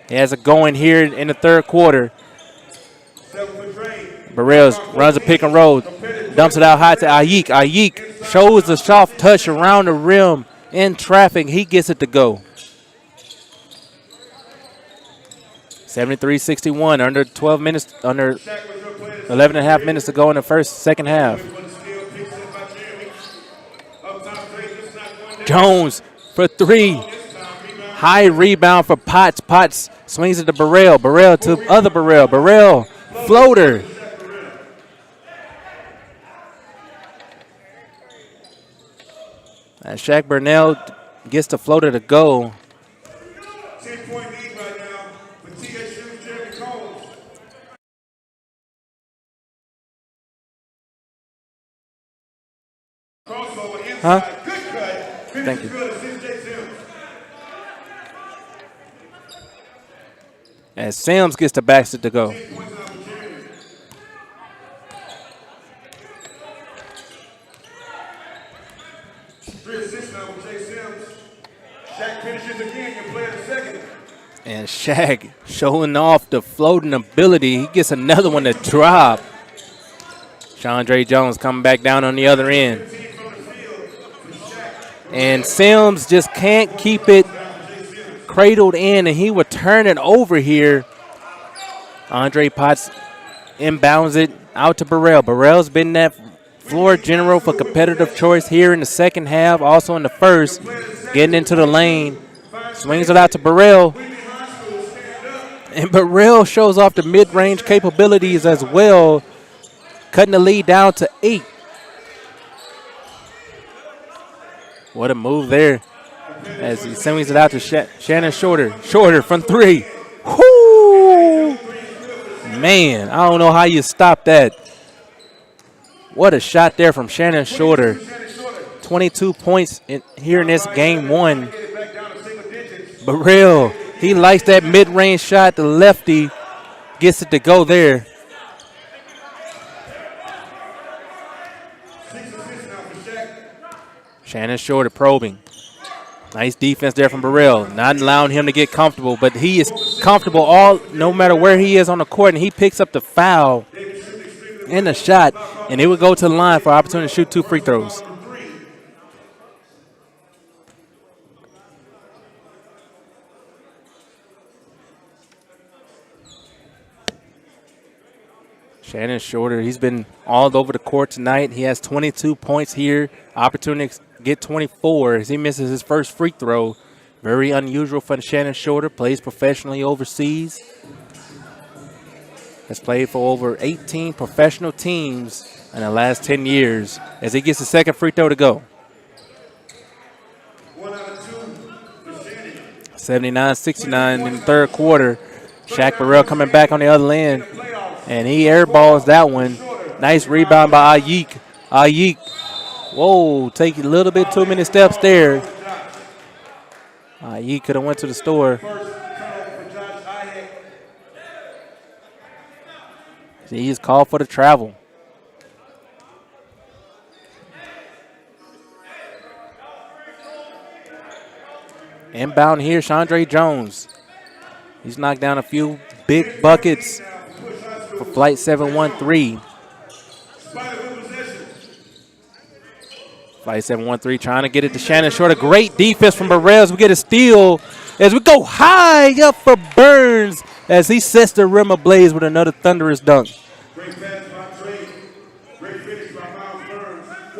Speaker 1: He has it going here in the third quarter. Burrell runs a pick and roll, dumps it out high to Ayik. Ayik shows the soft touch around the rim in traffic. He gets it to go. 73-61, under 12 minutes, under 11 and a half minutes to go in the second half. Jones for three. High rebound for Potts. Potts swings it to Burrell. Burrell to other Burrell. Burrell floater. And Shaq Burnell gets the floater to go.
Speaker 2: 10-point lead right now for TSU Jeremy Combs. Crossover inside. Good cut.
Speaker 1: Thank you.
Speaker 2: Good assist, Jay Sims.
Speaker 1: As Sims gets the basket to go.
Speaker 2: 10 points out for Jeremy. 3 assists now for Jay Sims. Shaq finishes again. Can play in the second.
Speaker 1: And Shaq showing off the floating ability. He gets another one to drop. Chandre Jones coming back down on the other end. And Sims just can't keep it cradled in, and he would turn it over here. Andre Potts inbounds it out to Burrell. Burrell's been that floor general for Competitive Choice here in the second half, also in the first, getting into the lane. Swings it out to Burrell. And Burrell shows off the mid-range capabilities as well, cutting the lead down to 8. What a move there as he swings it out to Shannon Shorter. Shorter from 3. Whoo! Man, I don't know how you stop that. What a shot there from Shannon Shorter. 22 points here in this game one. Burrell, he likes that mid-range shot. The lefty gets it to go there. Shannon Shorter probing. Nice defense there from Burrell. Not allowing him to get comfortable, but he is comfortable no matter where he is on the court, and he picks up the foul and the shot, and it would go to the line for opportunity to shoot 2 free throws. Shannon Shorter, he's been all over the court tonight. He has 22 points here. Opportunity to get 24 as he misses his first free throw. Very unusual for Shannon Shorter. Plays professionally overseas. Has played for over 18 professional teams in the last 10 years as he gets the second free throw to go. 79-69 in the third quarter. Shaq Burrell coming back on the other end, and he airballs that one. Nice rebound by Ayik. Ayik, whoa, take a little bit too many steps there. Ayik could have went to the store. He's called for the travel. Inbound here, Chandre Jones. He's knocked down a few big buckets for Flight 713. Flight 713 trying to get it to Shannon Short. A great defense from Burrell as we get a steal. As we go high up for Burns as he sets the rim ablaze with another thunderous dunk.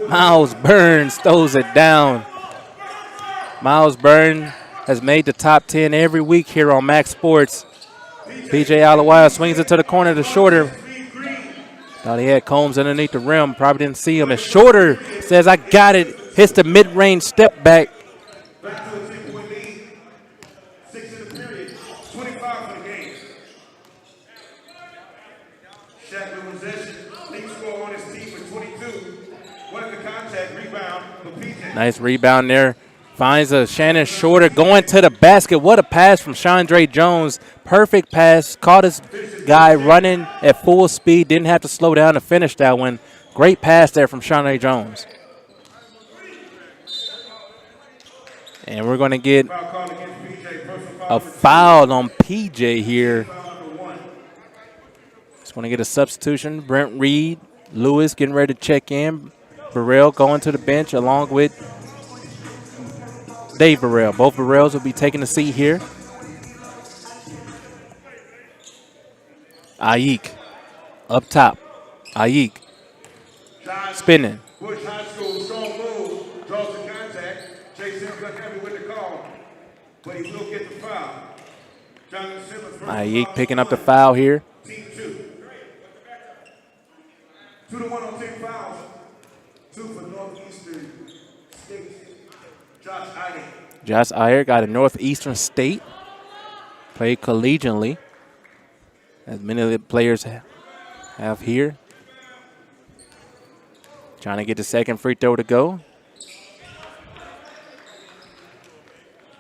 Speaker 1: Miles Burns throws it down. Miles Burns has made the top 10 every week here on Max Sports. PJ out of the wild, swings it to the corner to Shorter. Thought he had Combs underneath the rim, probably didn't see him. And Shorter says, I got it, hits the mid-range step back.
Speaker 2: Back to a 10-point lead. 6 in the period. 25 for the game. Shaq with possession. Lead score on his team with 22. One at the contact, rebound for PJ.
Speaker 1: Nice rebound there. Finds a Shannon Shorter going to the basket. What a pass from Chandre Jones. Perfect pass. Caught his guy running at full speed. Didn't have to slow down to finish that one. Great pass there from Chandre Jones. And we're going to get a foul on PJ here. It's going to get a substitution. Brent Reed, Lewis getting ready to check in. Burrell going to the bench along with Dave Burrell. Both Burrells will be taking a seat here. Ayik up top. Ayik spinning.
Speaker 2: Bush High School, strong move, draws the contact. Jason got heavy with the call, but he will get the foul. Jonathan Simmons.
Speaker 1: Ayik picking up the foul here.
Speaker 2: Team 2. 2-1 on team fouls. 2 for Northeastern State. Josh Iyer.
Speaker 1: Josh Iyer got a Northeastern State. Played collegiately, as many of the players have here. Trying to get the second free throw to go.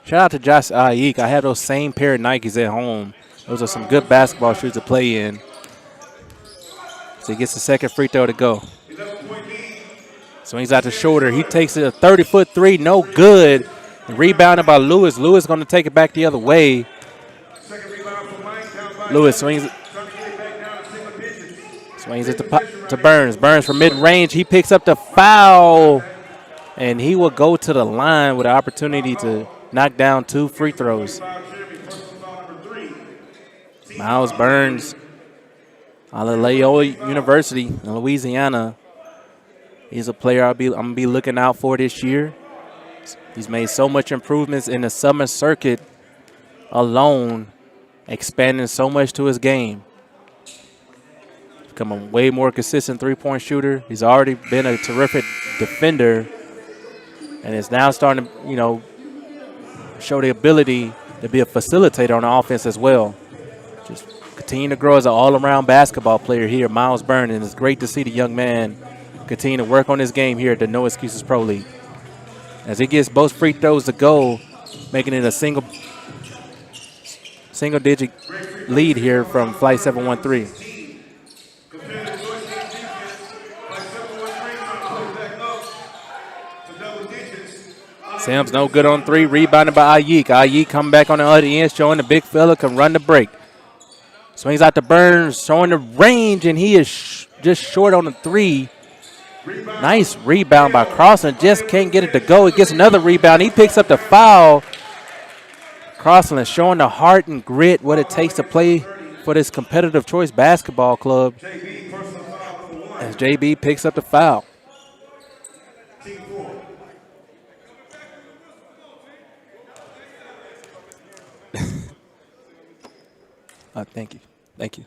Speaker 1: Shout out to Josh Ayik. I have those same pair of Nikes at home. Those are some good basketball shoes to play in. So he gets the second free throw to go. Swings out to Shorter. He takes it a 30-foot three, no good. Rebounded by Lewis. Lewis going to take it back the other way. Lewis swings it to Burns. Burns from mid-range. He picks up the foul, and he will go to the line with an opportunity to knock down 2 free throws. Miles Burns, out of Loyola University in Louisiana. He's a player I'm going to be looking out for this year. He's made so much improvements in the summer circuit alone, expanding so much to his game. Become a way more consistent three-point shooter. He's already been a terrific defender, and is now starting to, show the ability to be a facilitator on the offense as well. Just continue to grow as an all-around basketball player here, Miles Burns, and it's great to see the young man continue to work on his game here at the No Excuses Pro League. As he gets both free throws to go, making it a single-digit lead here from Flight 713. Sims no good on 3, rebounded by Ayik. Ayik coming back on the other end, showing the big fella can run the break. Swings out to Burns, showing the range, and he is just short on the 3. Nice rebound by Crossland, just can't get it to go. He gets another rebound. He picks up the foul. Crossland showing the heart and grit, what it takes to play for this competitive choice basketball club. As JB picks up the foul. Thank you.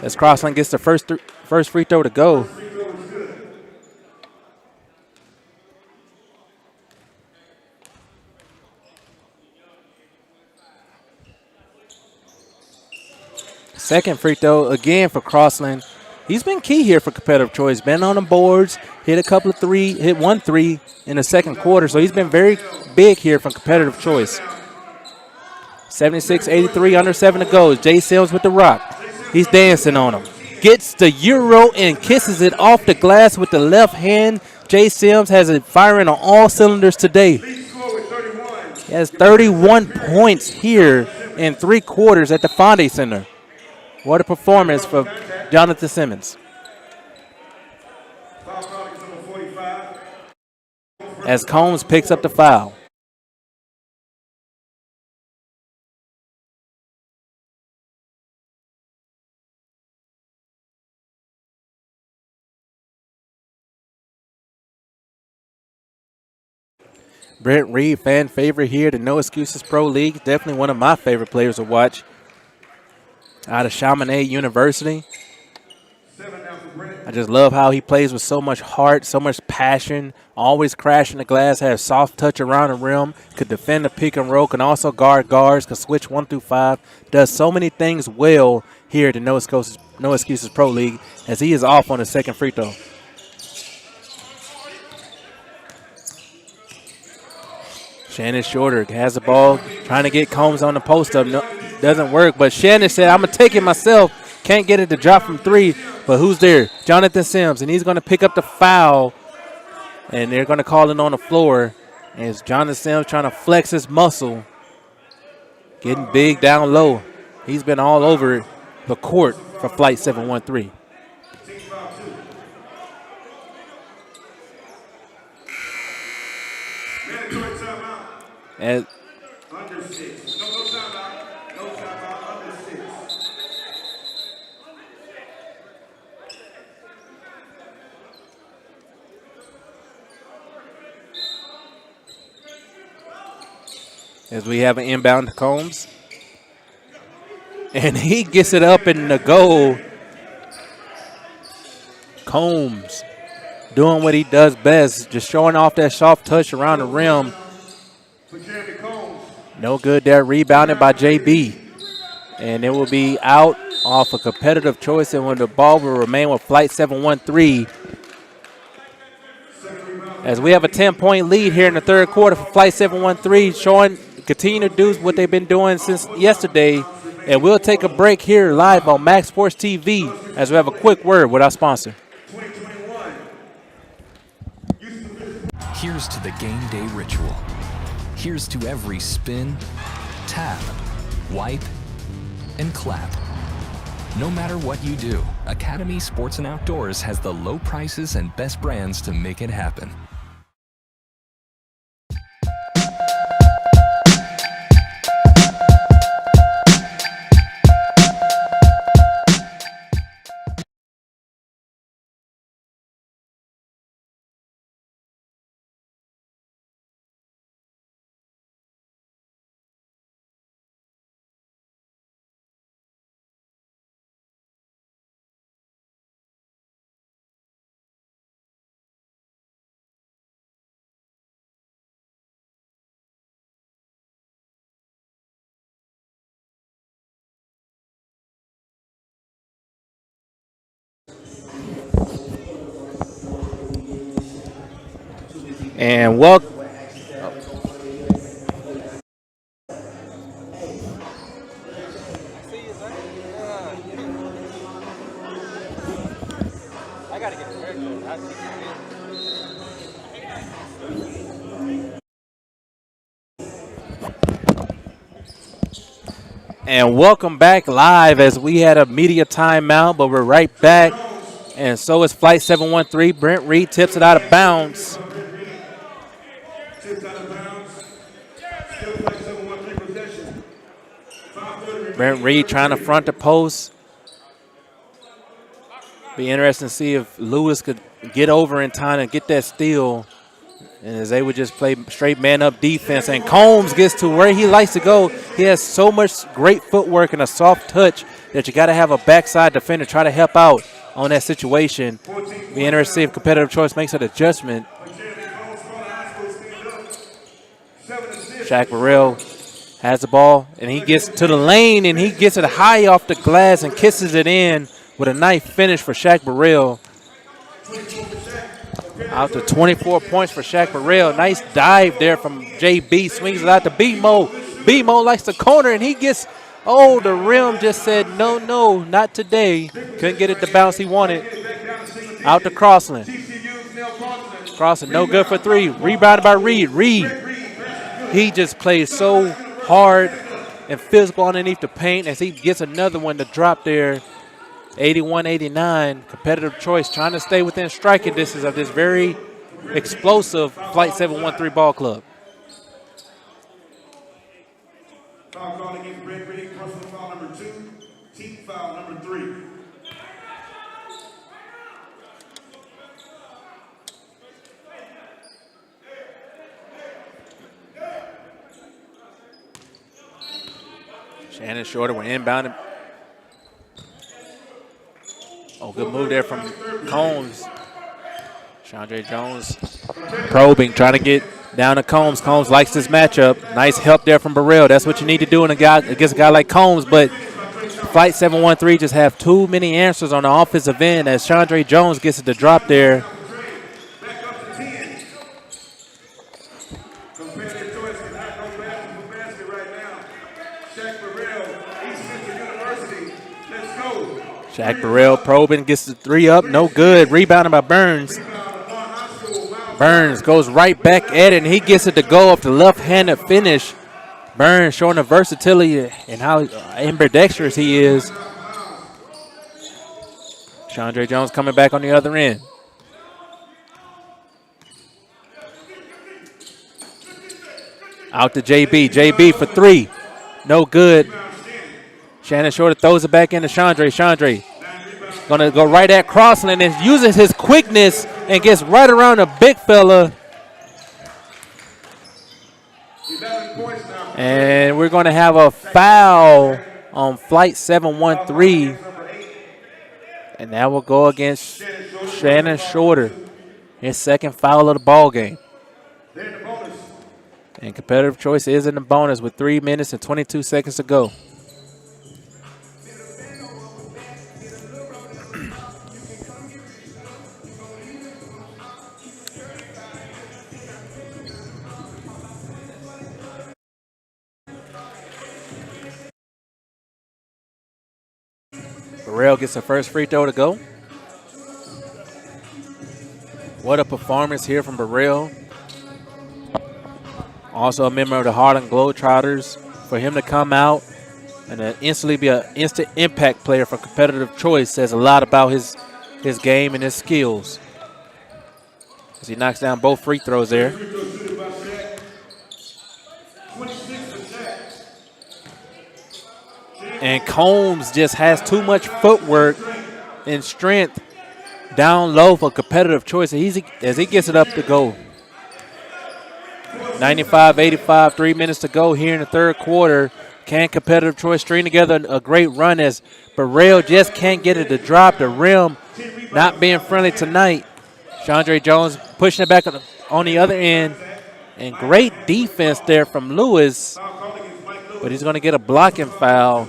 Speaker 1: As Crossland gets the first free throw to go. Second free throw again for Crossland. He's been key here for competitive choice. Been on the boards, hit one three in the second quarter. So he's been very big here from competitive choice. 76-83, under 7 to go. Jay Sims with the rock. He's dancing on him. Gets the Euro and kisses it off the glass with the left hand. Jay Sims has it firing on all cylinders today. He has 31 points here in 3 quarters at the Fonde Center. What a performance for Jonathan Simmons. As Combs picks up the foul. Brent Reed, fan favorite here, the No Excuses Pro League. Definitely one of my favorite players to watch out of Chaminade University.
Speaker 2: 7 now for Brent.
Speaker 1: I just love how he plays with so much heart, so much passion, always crashing the glass, has soft touch around the rim, could defend the pick and roll, can also guard guards, can switch 1 through 5, does so many things well here at the No Excuses Pro League as he is off on the second free throw. Shannon Shorter has the ball, trying to get Combs on the post up. No, doesn't work, but Shannon said, I'm going to take it myself. Can't get it to drop from 3, but who's there? Jonathan Sims, and he's going to pick up the foul, and they're going to call it on the floor. And it's Jonathan Sims trying to flex his muscle, getting big down low. He's been all over the court for Flight 713.
Speaker 2: Team foul 2. Mandatory timeout.
Speaker 1: As
Speaker 2: Under 6. No timeout. No timeout. Under 6.
Speaker 1: as we have an inbound to Combs. And he gets it up in the goal. Combs doing what he does best, just showing off that soft touch around the rim.
Speaker 2: For Jeremy Combs.
Speaker 1: No good there, rebounded by JB. And it will be out off a competitive choice, and when the ball will remain with Flight 713. As we have a 10-point lead here in the third quarter for Flight 713, continue to do what they've been doing since yesterday. And we'll take a break here live on Max Sports TV as we have a quick word with our sponsor.
Speaker 2: 2021.
Speaker 3: Here's to the game day ritual. Here's to every spin, tap, wipe, and clap. No matter what you do, Academy Sports and Outdoors has the low prices and best brands to make it happen.
Speaker 1: And welcome. And welcome back live as we had a media timeout, but we're right back. And so is Flight 713. Brent Reed tips it out of bounds.
Speaker 2: Tipped out of bounds. Still Flight 713 possession. 5:30
Speaker 1: Brent Reed trying to front the post. Be interesting to see if Lewis could get over in time and get that steal. And as they would just play straight man-up defense. And Combs gets to where he likes to go. He has so much great footwork and a soft touch that you got to have a backside defender try to help out on that situation. Be interested to see if competitive choice makes an adjustment. Shaq Burrell has the ball, and he gets to the lane, and he gets it high off the glass and kisses it in with a nice finish for Shaq Burrell. Out to 24 points for Shaq Burrell. Nice dive there from JB. Swings it out to B-Mo. B-Mo likes the corner, and he gets, oh, the rim just said, no, no, not today. Couldn't get it to bounce he wanted. Out to Crossland. Crossland, no good for 3. Rebounded by Reed. Reed, he just plays so hard and physical underneath the paint as he gets another one to drop there. 81-89, competitive choice, trying to stay within striking distance of this very explosive Flight 713 ball club.
Speaker 2: Foul call against Brent Reed. Personal foul number 2. Team foul number 3.
Speaker 1: Shannon Shorter, we're inbounding. Oh, good move there from Combs. Chandra Jones probing, trying to get down to Combs. Combs likes this matchup. Nice help there from Burrell. That's what you need to do against a guy like Combs, but Flight 713 just have too many answers on the offensive end as Chandra Jones gets it to drop there.
Speaker 2: Back up to 10. Competitive choice cannot go basket right now. Shaq Burrell, East Central University. Let's go.
Speaker 1: Shaq Burrell probing, gets the 3 up. No good. Rebounded by Burns. Burns goes right back at it, and he gets it to go off the left-handed finish. Burns showing the versatility and how ambidextrous he is. Chandra Jones coming back on the other end. Out to JB. JB for 3. No good. Shannon Shorter throws it back into Chandra. Chandra going to go right at Crossland and uses his quickness and gets right around the big fella. And we're going to have a foul on Flight 713. And that will go against Shannon Shorter. His second foul of the ball game. And competitive choice is in the bonus with 3 minutes and 22 seconds to go. Burrell gets the first free throw to go. What a performance here from Burrell. Also a member of the Harlem Globetrotters. For him to come out and to instantly be an instant impact player for competitive choice says a lot about his game and his skills. As he knocks down both free throws there. And Combs just has too much footwork and strength down low for competitive choice as he gets it up to go. 95-85, 3 minutes to go here in the third quarter. Can competitive choice string together a great run as Burrell just can't get it to drop. The rim not being friendly tonight. Chandra Jones pushing it back on the other end. And great defense there from Lewis. But he's going to get a blocking foul.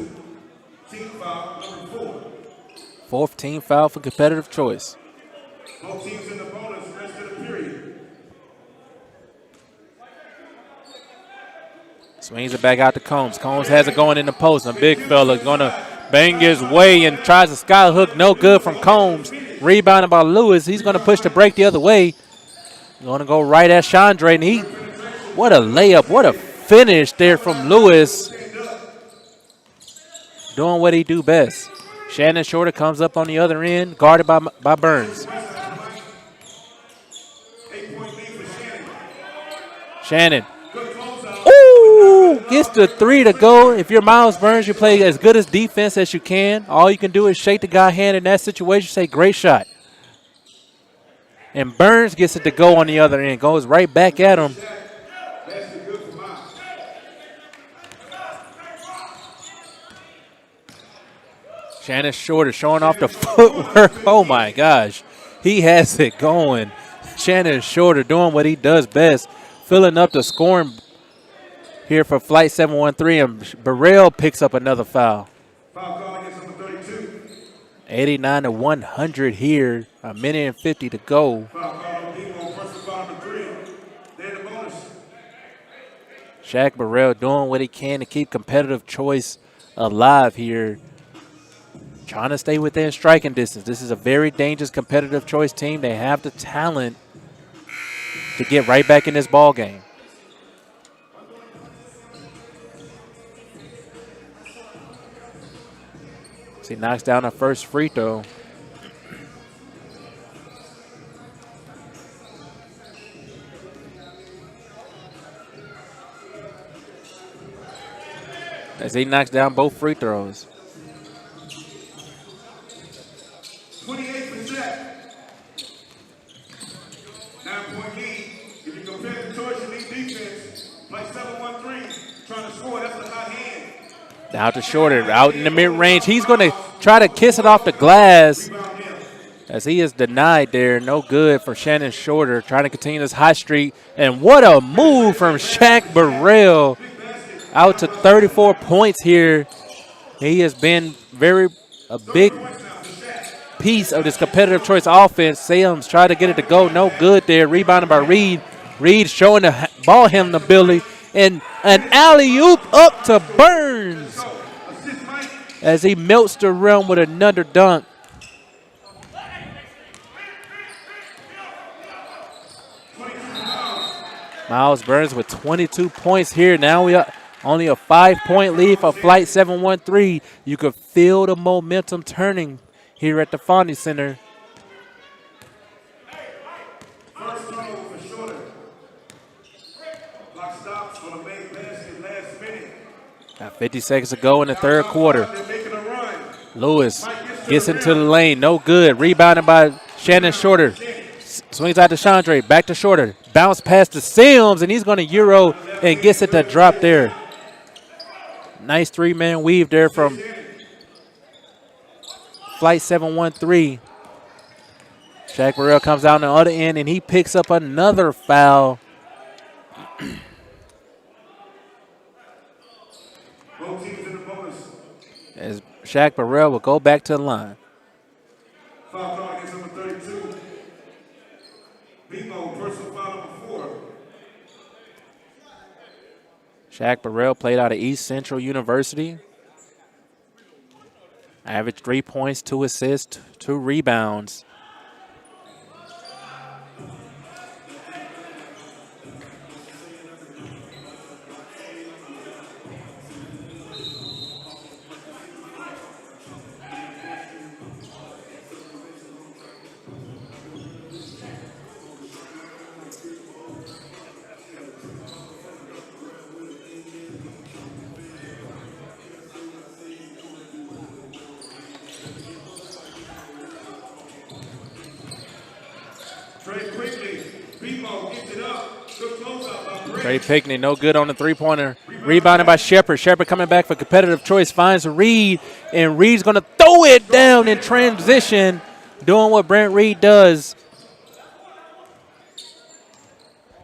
Speaker 1: 4th team foul for competitive choice.
Speaker 2: Both teams in the bonus rest of the period.
Speaker 1: Swings it back out to Combs. Combs has it going in the post. A big fella going to bang his way and tries a sky hook. No good from Combs. Rebounded by Lewis. He's going to push the break the other way. Going to go right at Chandra. And what a layup. What a finish there from Lewis. Doing what he do best. Shannon Shorter comes up on the other end, guarded by Burns. Shannon. Ooh, gets the 3 to go. If you're Miles Burns, you play as good as defense as you can. All you can do is shake the guy's hand in that situation, say, great shot. And Burns gets it to go on the other end, goes right back at him. Shannon Shorter showing off the footwork. Oh, my gosh. He has it going. Shannon Shorter doing what he does best, filling up the scoring here for Flight 713. And Burrell picks up another foul.
Speaker 2: Foul call against number 32.
Speaker 1: 89-100 here. A minute and 50 to go.
Speaker 2: Foul call on people on first and foul number 3. They're in the bonus.
Speaker 1: Shaq Burrell doing what he can to keep competitive choice alive here. Trying to stay within striking distance. This is a very dangerous competitive choice team. They have the talent to get right back in this ball game. He knocks down a first free throw. As he knocks down both free throws.
Speaker 2: 28%. 9-point lead. If you compare the choice in these defense, like 7-1-3, trying to score, that's a hot hand.
Speaker 1: Out to Shorter, out in the mid-range. He's going to try to kiss it off the glass as he is denied there. No good for Shannon Shorter, trying to continue this hot streak. And what a move from Shaq Burrell, out to 34 points here. He has been a big piece of this competitive choice offense. Sims tried to get it to go. No good there. Rebounded by Reed. Reed showing the ball handling ability. And an alley-oop up to Burns as he melts the rim with another dunk. Miles Burns with 22 points here. Now we are only a 5-point lead for Flight 713. You could feel the momentum turning here at the Fondy Center.
Speaker 2: First turnover for Shorter. Clock stops on a made basket last minute.
Speaker 1: Got 50 seconds to go in the third quarter.
Speaker 2: They're making a run.
Speaker 1: Lewis gets into the lane. No good. Rebounded by Shannon Shorter. Swings out to Chandre. Back to Shorter. Bounce past to Sims, and he's going to Euro and gets it to drop there. Nice three-man weave there from Flight 713. Shaq Burrell comes out on the other end, and he picks up another foul.
Speaker 2: Both teams in the bonus.
Speaker 1: As Shaq Burrell will go back to the line.
Speaker 2: Foul call against number 32. Bimo, personal foul number 4.
Speaker 1: Shaq Burrell played out of East Central University. Averaged 3 points, 2 assists, 2 rebounds. Trey Pickney, no good on the three-pointer. Rebounded by Shepard. Shepard coming back for competitive choice. Finds Reed, and Reed's going to throw it down in transition, doing what Brent Reed does.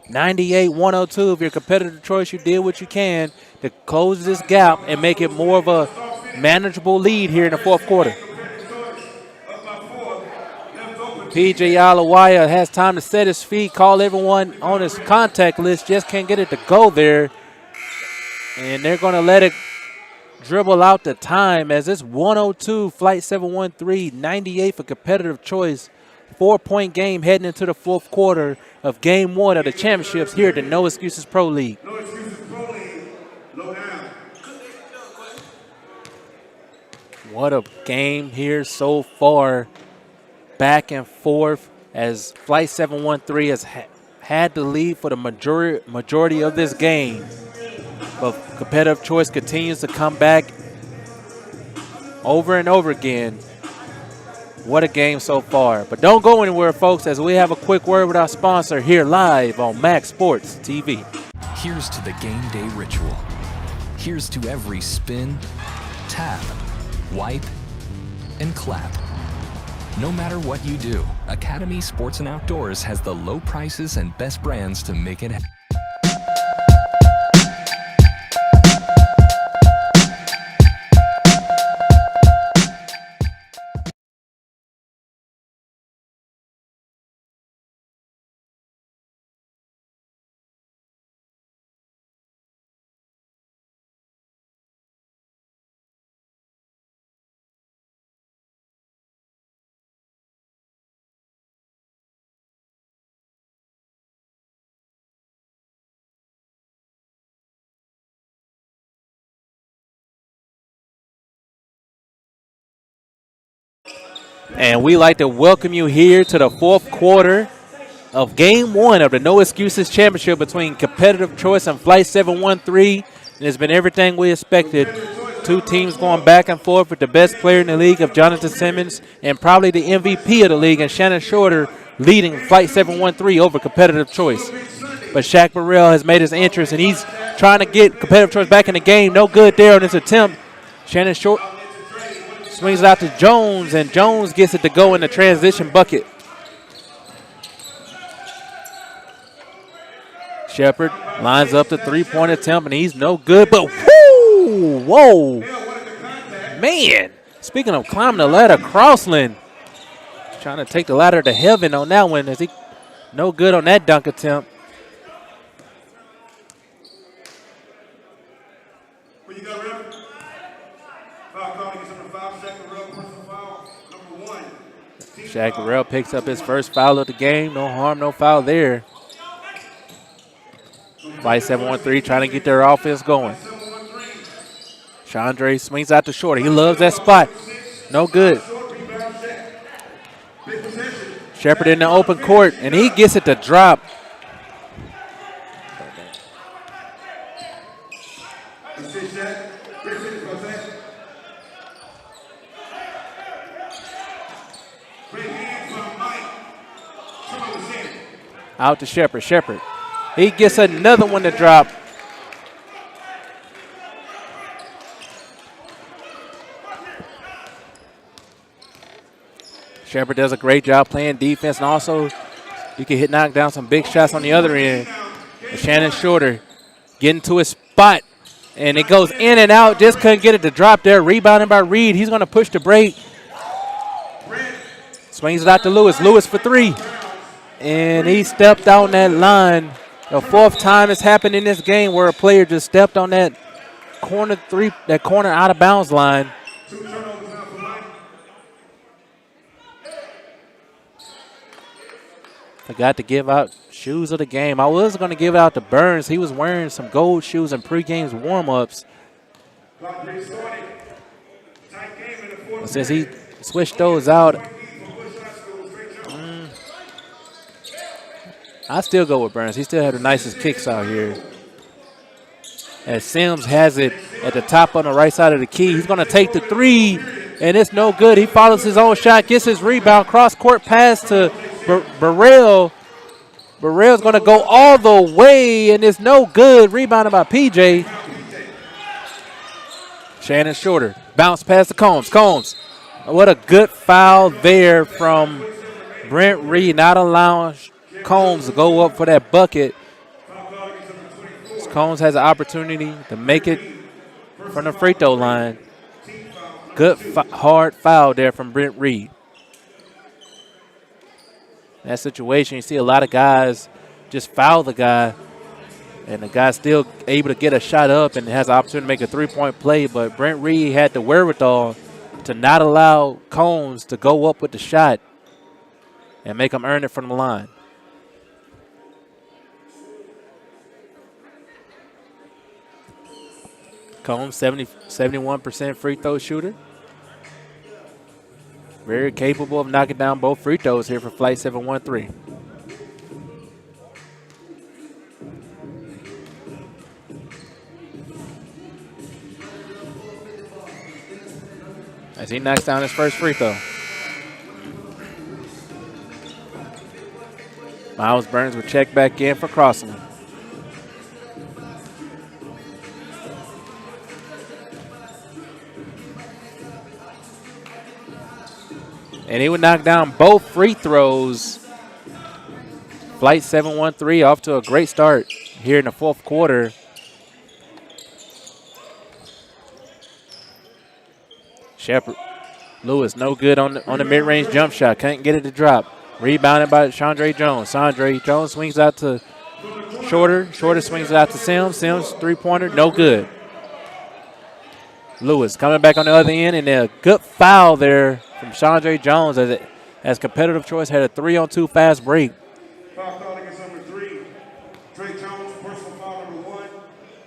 Speaker 1: 98-102. If you're competitive choice, you did what you can to close this gap and make it more of a manageable lead here in the fourth quarter. PJ Alawaya has time to set his feet, call everyone on his contact list, just can't get it to go there. And they're going to let it dribble out the time as it's 102, Flight 713, 98 for competitive choice. 4-point game heading into the fourth quarter of Game 1 of the championships here at the No Excuses Pro League.
Speaker 2: No Excuses Pro League. Low down.
Speaker 1: What a game here so far. Back and forth as Flight 713 has had the lead for the majority of this game. But competitive choice continues to come back over and over again. What a game so far. But don't go anywhere, folks, as we have a quick word with our sponsor here live on Max Sports TV.
Speaker 3: Here's to the game day ritual. Here's to every spin, tap, wipe, and clap. No matter what you do, Academy Sports and Outdoors has the low prices and best brands to make it happen.
Speaker 1: And we like to welcome you here to the fourth quarter of Game 1 of the No Excuses Championship between Competitive Choice and Flight 713. And it's been everything we expected. Two teams going back and forth with the best player in the league of Jonathan Simmons and probably the MVP of the league and Shannon Shorter leading Flight 713 over Competitive Choice. But Shaq Burrell has made his entrance, and he's trying to get Competitive Choice back in the game. No good there on this attempt. Shannon short swings it out to Jones, and Jones gets it to go in the transition bucket. Shepard lines up the three-point attempt, and he's no good, but whoa. Man, speaking of climbing the ladder, Crossland trying to take the ladder to heaven on that one. Is he no good on that dunk attempt? Shaq Burrell picks up his first foul of the game. No harm, no foul there. Flight 713 trying to get their offense going. Chandre swings out to short. He loves that spot. No good. Shepard in the open court, and he gets it to drop. Out to Shepard. Shepard. He gets another one to drop. Shepard does a great job playing defense, and also you can knock down some big shots on the other end. And Shannon Shorter getting to his spot, and it goes in and out. Just couldn't get it to drop there. Rebounded by Reed. He's going to push the break. Swings it out to Lewis. Lewis for three. And he stepped on that line. The fourth time it's happened in this game where a player just stepped on that corner out of bounds line. Forgot to give out shoes of the game. I was going to give it out to Burns. He was wearing some gold shoes in pregame warm-ups. But since he switched those out, I still go with Burns. He still had the nicest kicks out here. As Sims has it at the top on the right side of the key. He's going to take the three, and it's no good. He follows his own shot, gets his rebound, cross-court pass to Burrell. Burrell's going to go all the way, and it's no good. Rebounded by PJ. Shannon Shorter. Bounce pass to Combs. Combs. What a good foul there from Brent Reed, not allowing Combs to go up for that bucket. Combs has an opportunity to make it from the free throw line. Good hard foul there from Brent Reed. In that situation, you see a lot of guys just foul the guy, and the guy's still able to get a shot up and has an opportunity to make a three-point play, but Brent Reed had the wherewithal to not allow Combs to go up with the shot and make him earn it from the line. Combs, 71% free throw shooter. Very capable of knocking down both free throws here for Flight 713. As he knocks down his first free throw. Miles Burns will check back in for Crossland. And he would knock down both free throws. Flight 713 off to a great start here in the fourth quarter. Shepard. Lewis, no good on the mid-range jump shot. Can't get it to drop. Rebounded by Chandre Jones. Chandre Jones swings out to Shorter. Shorter swings it out to Sims. Sims, three-pointer, no good. Lewis coming back on the other end, and a good foul there from Chandre Jones as competitive choice had a 3-on-2 fast break.
Speaker 2: Foul call against number 3. Trey Jones, personal foul number 1.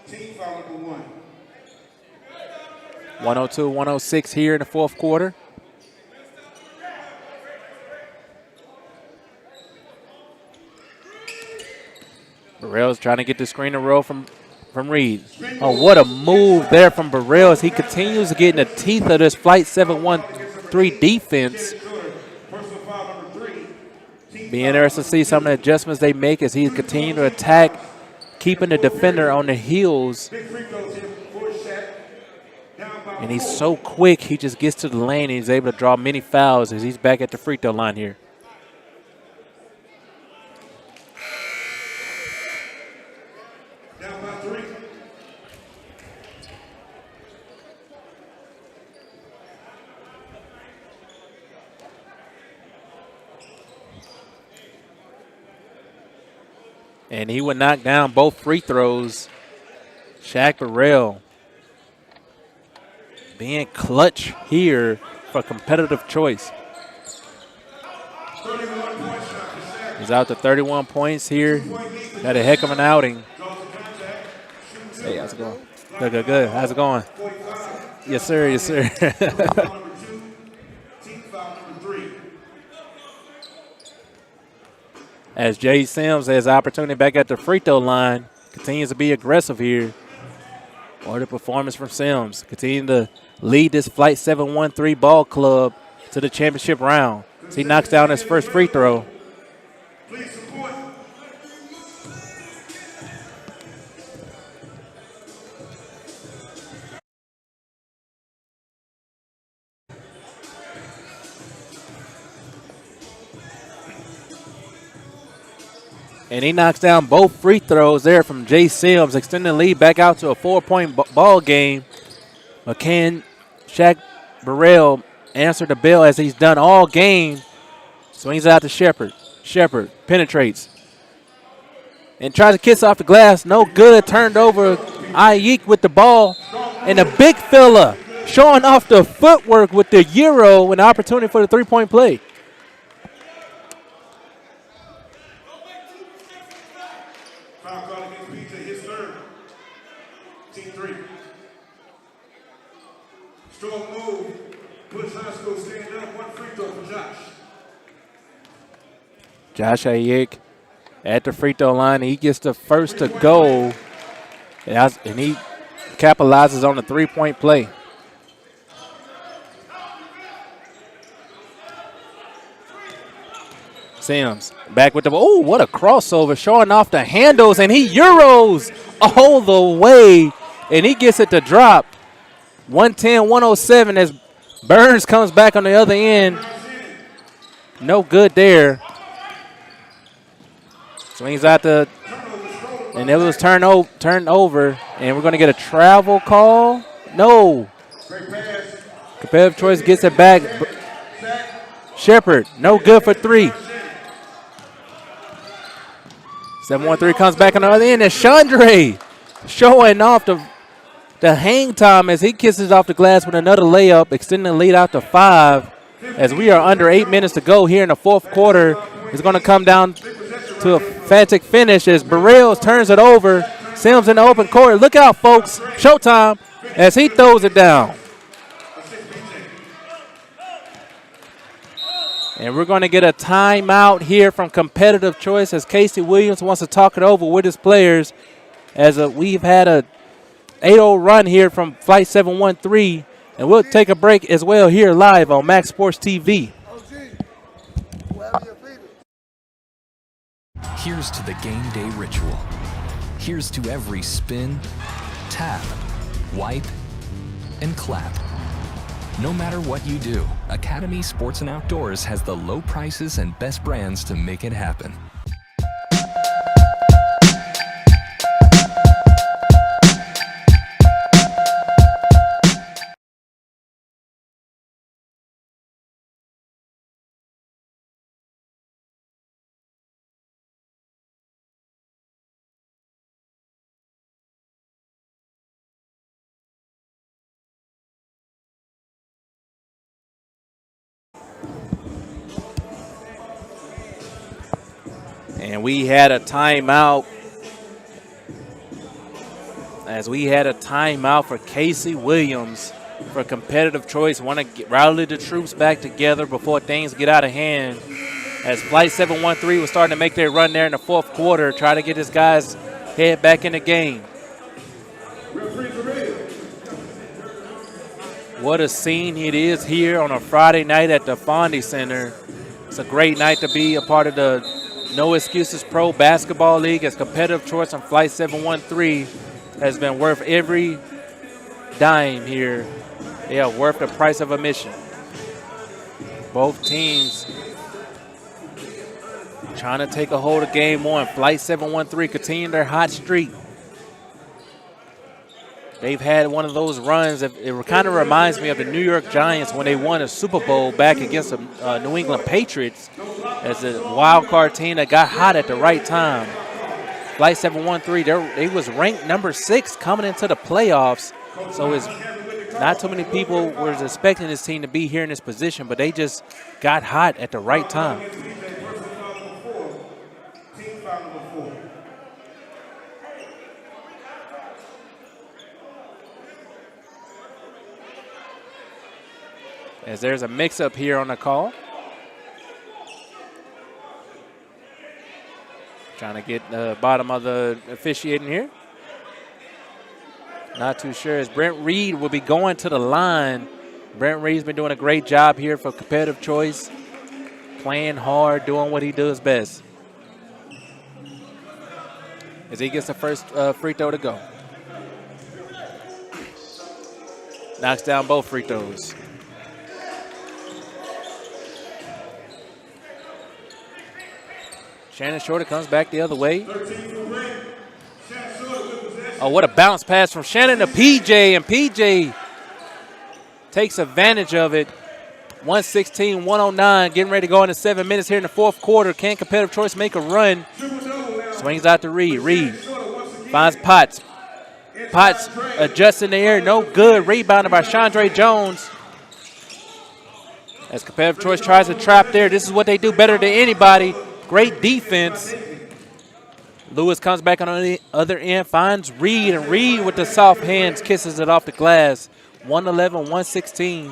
Speaker 2: Team foul number 1.
Speaker 1: 102-106 here in the fourth quarter. Burrell's trying to get the screen and roll from Reed. Oh, what a move there from Burrell as he continues to get in the teeth of this Flight 713 defense. Be interested to see some of the adjustments they make as he continues to attack, keeping the defender on the heels. And he's so quick, he just gets to the lane and he's able to draw many fouls as he's back at the free throw line here.
Speaker 2: Down by 3.
Speaker 1: And he would knock down both free throws. Shaq Burrell being clutch here for competitive choice.
Speaker 2: 31 point shot for Shaq.
Speaker 1: He's out to 31 points here. Had a heck of an outing.
Speaker 2: Draws the contact. Shooting
Speaker 1: Hey, how's it going? Good. How's it going?
Speaker 2: 45.
Speaker 1: Yes, sir.
Speaker 2: Foul number 2. Team foul number 3.
Speaker 1: As Jay Sims has opportunity back at the free throw line, continues to be aggressive here. What a performance from Sims. Continuing to lead this Flight 713 ball club to the championship round. As he knocks down his first free throw.
Speaker 2: Please support.
Speaker 1: And he knocks down both free throws there from Jay Sims, extending the lead back out to a 4-point ball game. But can Shaq Burrell answer the bell as he's done all game? Swings out to Shepard. Shepard penetrates and tries to kiss off the glass. No good. Turned over. Ayik with the ball. And the big fella showing off the footwork with the Euro and opportunity for the three-point play.
Speaker 2: Foul call against PJ, his third. Team 3. Strong move. Push high school, stand up. 1 free throw for Josh.
Speaker 1: Josh Ayik at the free throw line. He gets the first to go. And he capitalizes on the three-point play. Sims back with the ball. Oh, what a crossover. Showing off the handles, and he Euros all the way. And he gets it to drop. 110-107 as Burns comes back on the other end. No good there. Swings out the, and it was turned over, and we're going to get a travel call. No. Competitive choice gets it back. Shepard, no good for 3. 7-1-3 comes back on the other end, and Chandre showing off the hang time as he kisses off the glass with another layup, extending the lead out to 5. As we are under 8 minutes to go here in the fourth quarter, it's going to come down to a frantic finish as Burrell turns it over. Sims in the open court. Look out, folks. Showtime as he throws it down. And we're going to get a timeout here from competitive choice as Casey Williams wants to talk it over with his players as we've had a 8-0 run here from Flight 713. And we'll take a break as well here live on Max Sports TV.
Speaker 3: Here's to the game day ritual. Here's to every spin, tap, wipe, and clap. No matter what you do, Academy Sports and Outdoors has the low prices and best brands to make it happen.
Speaker 1: And we had a timeout for Casey Williams for competitive choice. Want to rally the troops back together before things get out of hand. As Flight 713 was starting to make their run there in the fourth quarter, try to get his guys head back in the game. What a scene it is here on a Friday night at the Fondy Center. It's a great night to be a part of the No Excuses Pro Basketball League, as competitive choice on Flight 713 has been worth every dime here. They are worth the price of admission. Both teams trying to take a hold of game one. Flight 713 continuing their hot streak. They've had one of those runs. It kind of reminds me of the New York Giants when they won a Super Bowl back against the New England Patriots as a wild card team that got hot at the right time. Flight 713, they was ranked number 6 coming into the playoffs. So it's not too many people were expecting this team to be here in this position, but they just got hot at the right time. As there's a mix-up here on the call. Trying to get the bottom of the officiating here. Not too sure as Brent Reed will be going to the line. Brent Reed's been doing a great job here for competitive choice. Playing hard, doing what he does best. As he gets the first free throw to go. Knocks down both free throws. Shannon Shorter comes back the other way. Oh, what a bounce pass from Shannon to PJ, and PJ takes advantage of it. 116-109, getting ready to go into 7 minutes here in the fourth quarter. Can competitive choice make a run? Swings out to Reed. Reed finds Potts. Potts adjusts in the air, no good. Rebounded by Chandre Jones. As competitive choice tries to trap there, this is what they do better than anybody. Great defense. Lewis comes back on the other end, finds Reed, and Reed with the soft hands kisses it off the glass. 111-116.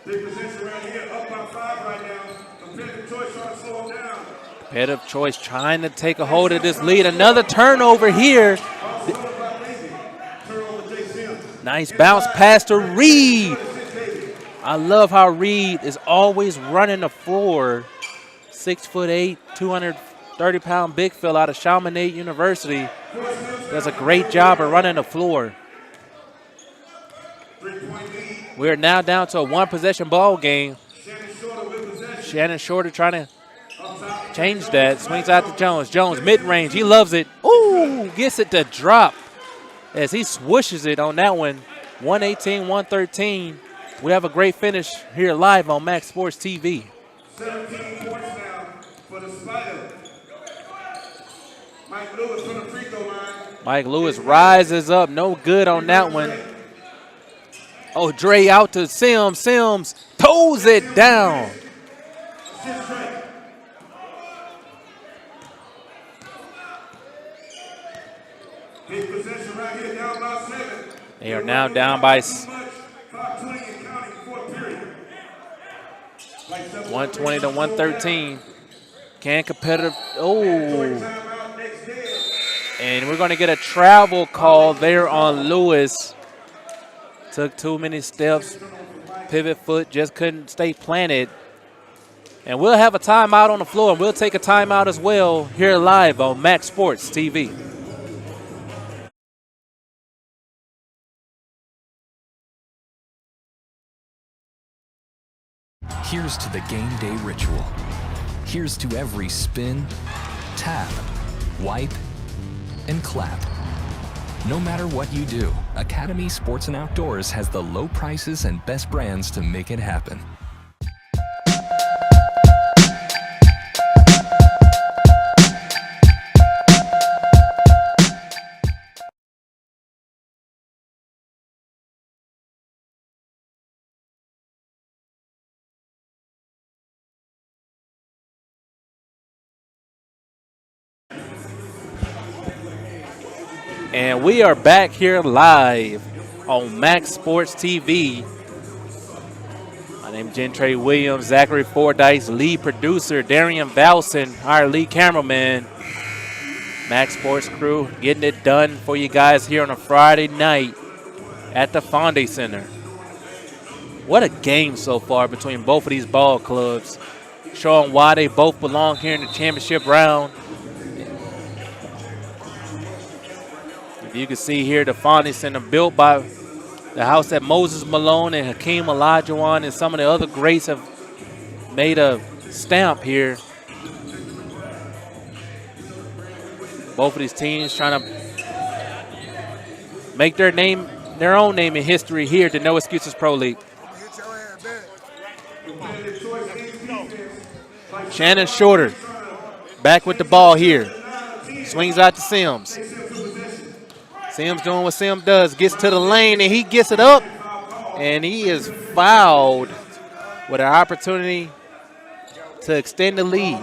Speaker 2: Big position right here, up by 5 right now. Competitive choice trying to slow him down.
Speaker 1: Competitive choice trying to take a hold of this lead. Another turnover here. Nice bounce pass to Reed. I love how Reed is always running the floor. 6'8", 230-pound big fella out of Chaminade University. Does a great job of running the floor. We're now down to a one-possession ball game. Shannon Shorter trying to change that. Swings out to Jones. Jones mid-range. He loves it. Ooh, gets it to drop as he swooshes it on that one. 118-113. We have a great finish here live on Max Sports TV.
Speaker 2: 17 points now for the Spider. Mike Lewis from the free throw line.
Speaker 1: Mike Lewis rises up. No good on that one. Oh, Dre out to Sims. Sims toes it down.
Speaker 2: Big possession right here, down by 7.
Speaker 1: They are now down by 120-113. Can competitive. Oh. And we're going to get a travel call there on Lewis. Took too many steps. Pivot foot just couldn't stay planted. And we'll have a timeout on the floor, and we'll take a timeout as well here live on Max Sports TV.
Speaker 3: Here's to the game day ritual. Here's to every spin, tap, wipe, and clap. No matter what you do, Academy Sports and Outdoors has the low prices and best brands to make it happen.
Speaker 1: And we are back here live on Max Sports TV. My name is Gentray Williams, Zachary Fordyce, lead producer, Darian Valson, our lead cameraman. Max Sports crew getting it done for you guys here on a Friday night at the Fonde Center. What a game so far between both of these ball clubs, showing why they both belong here in the championship round. You can see here the Fonte Center built by the house that Moses Malone and Hakeem Olajuwon and some of the other greats have made a stamp here. Both of these teams trying to make their own name in history here at the No Excuses Pro League. Shannon Shorter back with the ball here. Swings out to Sims. Sims doing what Sims does. Gets to the lane, and he gets it up. And he is fouled with an opportunity to extend the lead.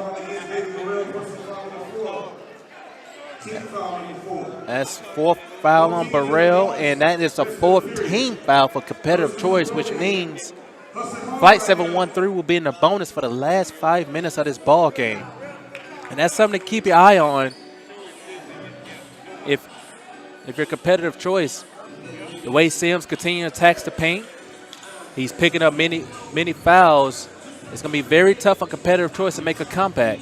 Speaker 1: That's fourth foul on Burrell, and that is a fourth team foul for competitive choice, which means Flight 713 will be in the bonus for the last 5 minutes of this ball game. And that's something to keep your eye on if you're competitive choice. The way Sims continues to attacks the paint, he's picking up many fouls. It's going to be very tough on competitive choice to make a comeback.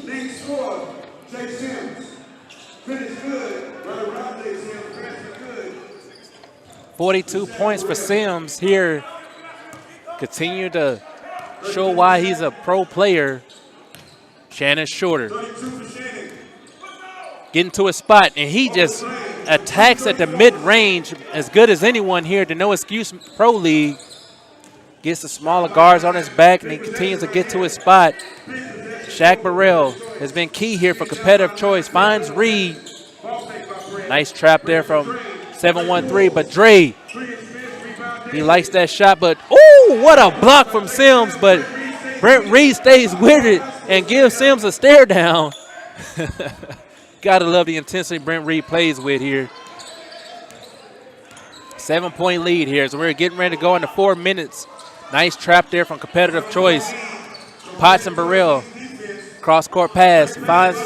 Speaker 2: Nexpro, Jay Sims. Finish good. Right around Jay Sims. Finish good.
Speaker 1: 42 points for Sims here. Continue to show why he's a pro player. Shannon Shorter getting to a spot, and he just attacks at the mid-range as good as anyone here at the No Excuse Pro League. Gets the smaller guards on his back, and he continues to get to his spot. Shaq Burrell has been key here for competitive choice. Finds Reed. Nice trap there from 713, but Dre, he likes that shot, but ooh, what a block from Sims, but Brent Reed stays with it and gives Sims a stare down. Gotta love the intensity Brent Reed plays with here. 7-point lead here, so we're getting ready to go into 4 minutes. Nice trap there from competitive choice. Potts and Burrell, cross-court pass, finds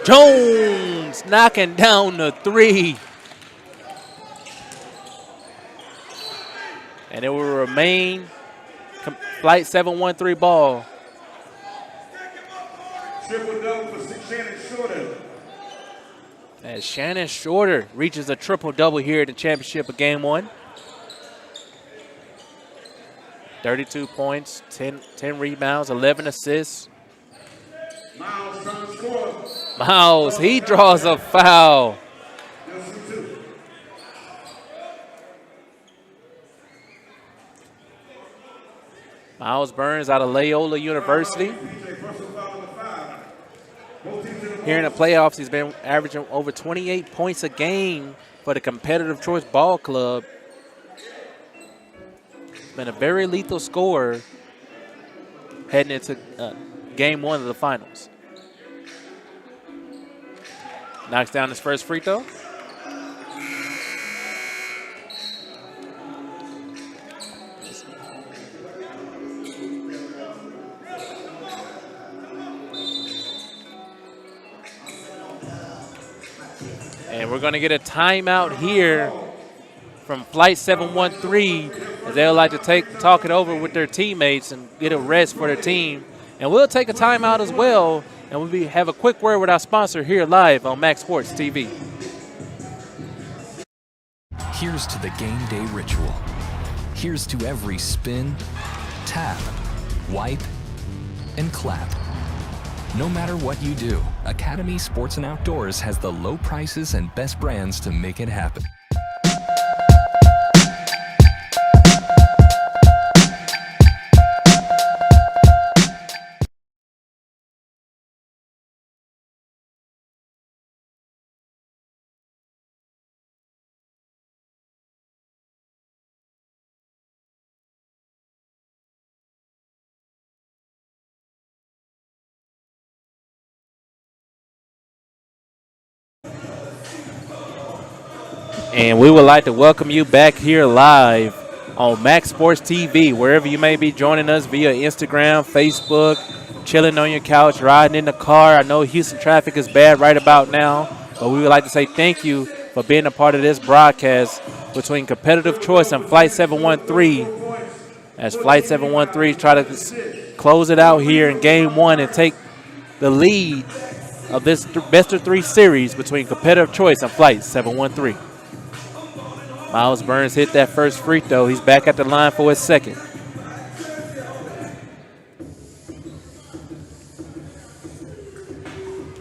Speaker 1: Jones knocking down the three. And it will remain Flight 713 ball.
Speaker 2: Triple-double for Shannon Shorter.
Speaker 1: As Shannon Shorter reaches a triple-double here in the championship of Game 1. 32 points, 10 rebounds, 11 assists.
Speaker 2: Miles trying to score.
Speaker 1: Miles, he draws a foul. Miles Burns out of Loyola University. Here in the playoffs, he's been averaging over 28 points a game for the Competitive Choice Ball Club. Been a very lethal scorer heading into Game 1 of the finals. Knocks down his first free throw. And we're going to get a timeout here from Flight 713, as they'll like to talk it over with their teammates and get a rest for their team. And we'll take a timeout as well, and we'll have a quick word with our sponsor here live on Max Sports TV.
Speaker 3: Here's to the game day ritual. Here's to every spin, tap, wipe, and clap. No matter what you do, Academy Sports and Outdoors has the low prices and best brands to make it happen.
Speaker 1: And we would like to welcome you back here live on Max Sports TV, wherever you may be joining us via Instagram, Facebook, chilling on your couch, riding in the car. I know Houston traffic is bad right about now, but we would like to say thank you for being a part of this broadcast between Competitive Choice and Flight 713. As Flight 713 try to close it out here in game one and take the lead of this best of three series between Competitive Choice and Flight 713. Miles Burns hit that first free throw. He's back at the line for his second.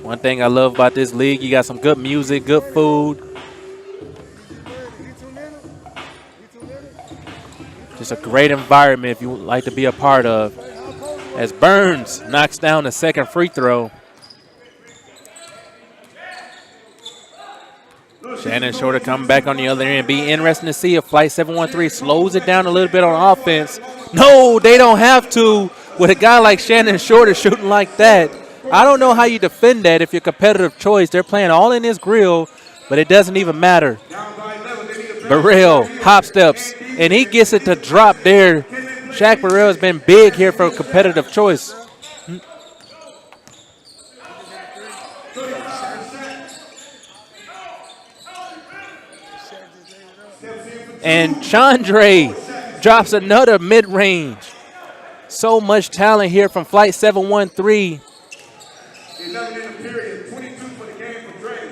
Speaker 1: One thing I love about this league, you got some good music, good food. Just a great environment if you would like to be a part of. As Burns knocks down the second free throw. Shannon Shorter coming back on the other end. Be interesting to see if Flight 713 slows it down a little bit on offense. No, they don't have to with a guy like Shannon Shorter shooting like that. I don't know how you defend that if you're Competitive Choice. They're playing all in his grill, but it doesn't even matter. Burrell hop steps, and he gets it to drop there. Shaq Burrell has been big here for Competitive Choice. And Chandre drops another mid-range. So much talent here from Flight 713.
Speaker 2: 11 in the period, 22 for the game for Dre.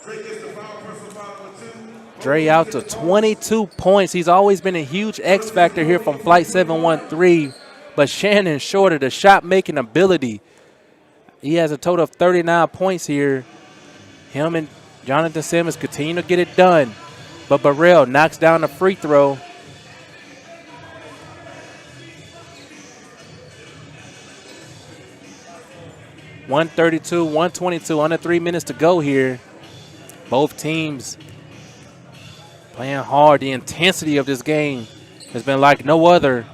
Speaker 2: Dre gets the foul, personal foul number 2.
Speaker 1: Dre out to 22 points. He's always been a huge X factor here from Flight 713. But Shannon Shorter, the shot-making ability. He has a total of 39 points here. Him and Jonathan Simmons continue to get it done. But Burrell knocks down the free throw. .132, 122, under 3 minutes to go here. Both teams playing hard. The intensity of this game has been like no other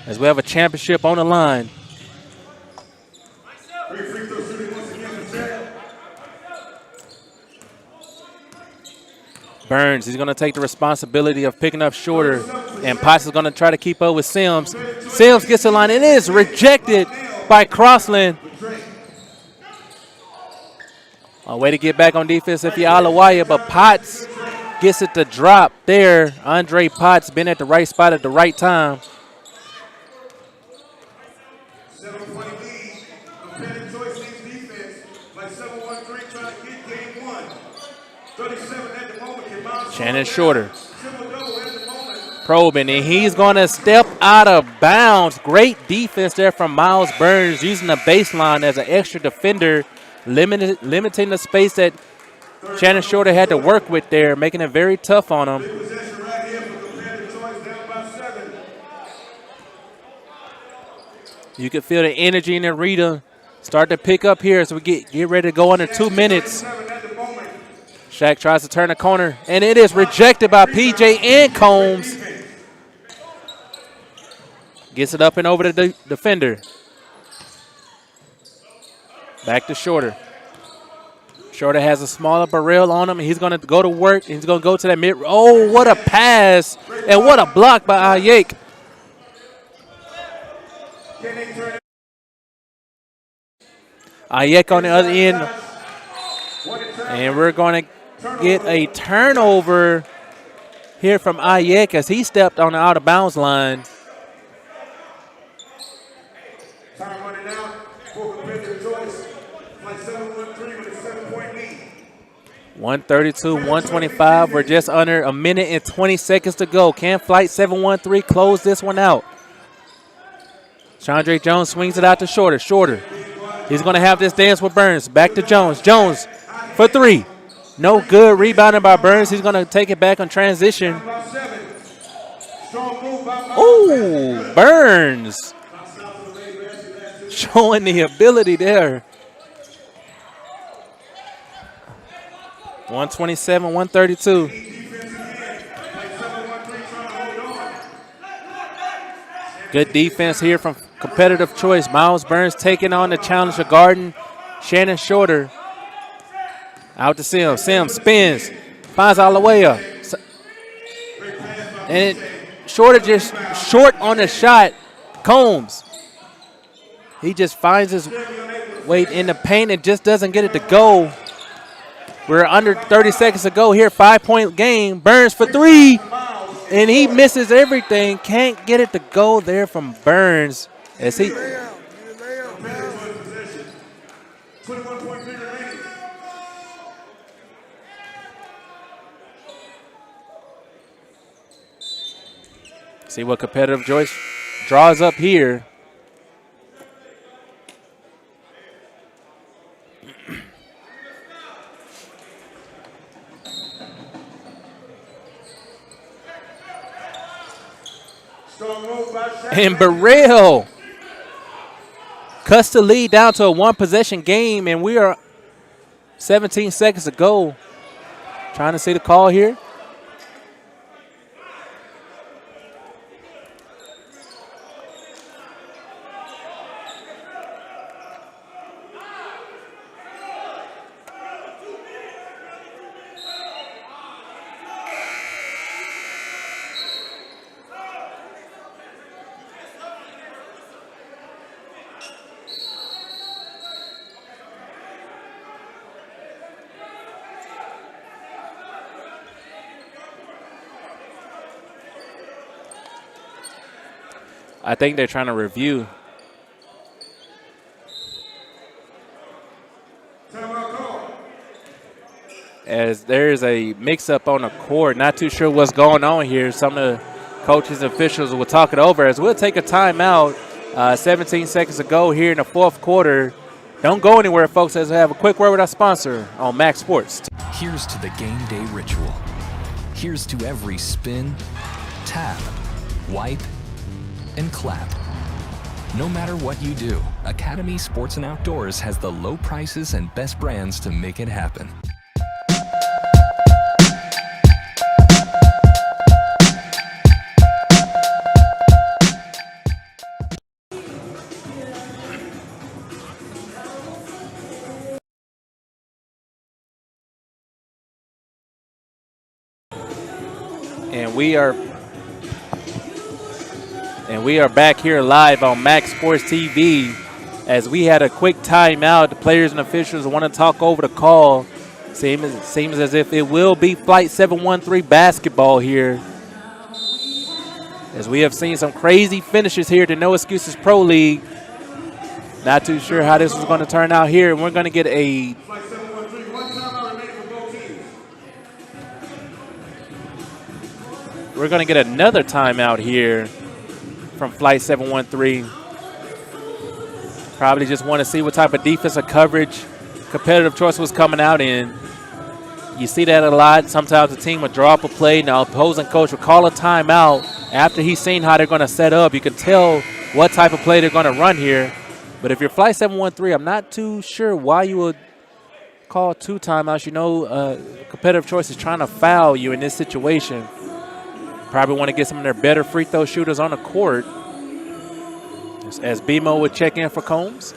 Speaker 1: as we have a championship on the line. Burns, he's going to take the responsibility of picking up Shorter, and Potts is going to try to keep up with Sims. Sims gets the line. It is rejected by Crossland. A way to get back on defense if you're Alawaya, but Potts gets it to drop there. Andre Potts been at the right spot at the right time.
Speaker 2: 7-point lead. Competitive Choice needs defense. Like 7-1-3 trying to get game one. 37 at the moment.
Speaker 1: Shannon Shorter probing, and he's going to step out of bounds. Great defense there from Miles Burns, using the baseline as an extra defender, limiting the space that Shannon Shorter had to work with there, making it very tough on him. You can feel the energy in the arena start to pick up here as we get ready to go under 2 minutes. Shaq tries to turn the corner, and it is rejected by PJ and Combs. Gets it up and over the defender. Back to Shorter. Shorter has a smaller Burrell on him. He's going to go to work. He's going to go to that mid. Oh, what a pass, and what a block by Ayek. Ayek on the other end. And we're going to get a turnover here from Ayek as he stepped on the out-of-bounds line.
Speaker 2: Time running out for Competitive Choice. Like 7-1-3 with a 7-point lead.
Speaker 1: 132, 125. We're just under a minute and 20 seconds to go. Can Flight 713 close this one out? Chandre Jones swings it out to Shorter. Shorter. He's going to have this dance with Burns. Back to Jones. Jones for three. No good. Rebounded by Burns. He's going to take it back on transition. Ooh, Burns. Showing the ability there. 127, 132. Good defense here from Competitive Choice. Miles Burns taking on the challenger Garden. Shannon Shorter. Out to Sims. Sims spins. Finds all the way up. And Shorter just short on the shot. Combs. He just finds his way in the paint and just doesn't get it to go. We're under 30 seconds to go here. 5-point game. Burns for three. And he misses everything. Can't get it to go there from Burns. As he
Speaker 2: 21.3 remaining.
Speaker 1: see what competitive Joyce draws up here. And Burrell cuts the lead down to a one-possession game, and we are 17 seconds to go. Trying to see the call here. I think they're trying to review. As there's a mix-up on the court. Not too sure what's going on here. Some of the coaches and officials will talk it over as we'll take a timeout. 17 seconds to go here in the fourth quarter. Don't go anywhere, folks, as we have a quick word with our sponsor on Max Sports.
Speaker 3: Here's to the game day ritual. Here's to every spin, tap, wipe, and clap. No matter what you do, Academy Sports and Outdoors has the low prices and best brands to make it happen.
Speaker 1: And we are back here live on Max Sports TV as we had a quick timeout. The players and officials want to talk over the call. Seems as if it will be Flight 713 basketball here. As we have seen some crazy finishes here to No Excuses Pro League. Not too sure how this is going to turn out here. And we're going to get a
Speaker 2: Flight 713, one timeout remaining for both teams.
Speaker 1: We're going to get another timeout here from Flight 713. Probably just want to see what type of defensive coverage competitive choice was coming out in. You see that a lot. Sometimes the team will draw up a play. Now, opposing coach will call a timeout after he's seen how they're going to set up. You can tell what type of play they're going to run here. But if you're Flight 713, I'm not too sure why you would call two timeouts. You know, competitive choice is trying to foul you in this situation. Probably want to get some of their better free throw shooters on the court. As BMO would check in for Combs.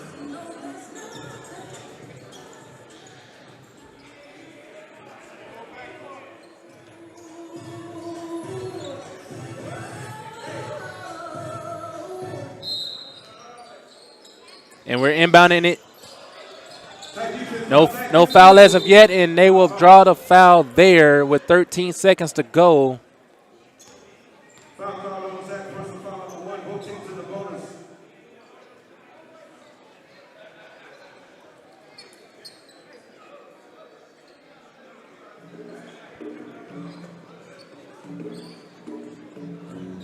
Speaker 1: And we're inbounding it. No foul as of yet, and they will draw the foul there with 13 seconds to go.
Speaker 2: Foul call on Zach, personal foul number one, both teams in the bonus.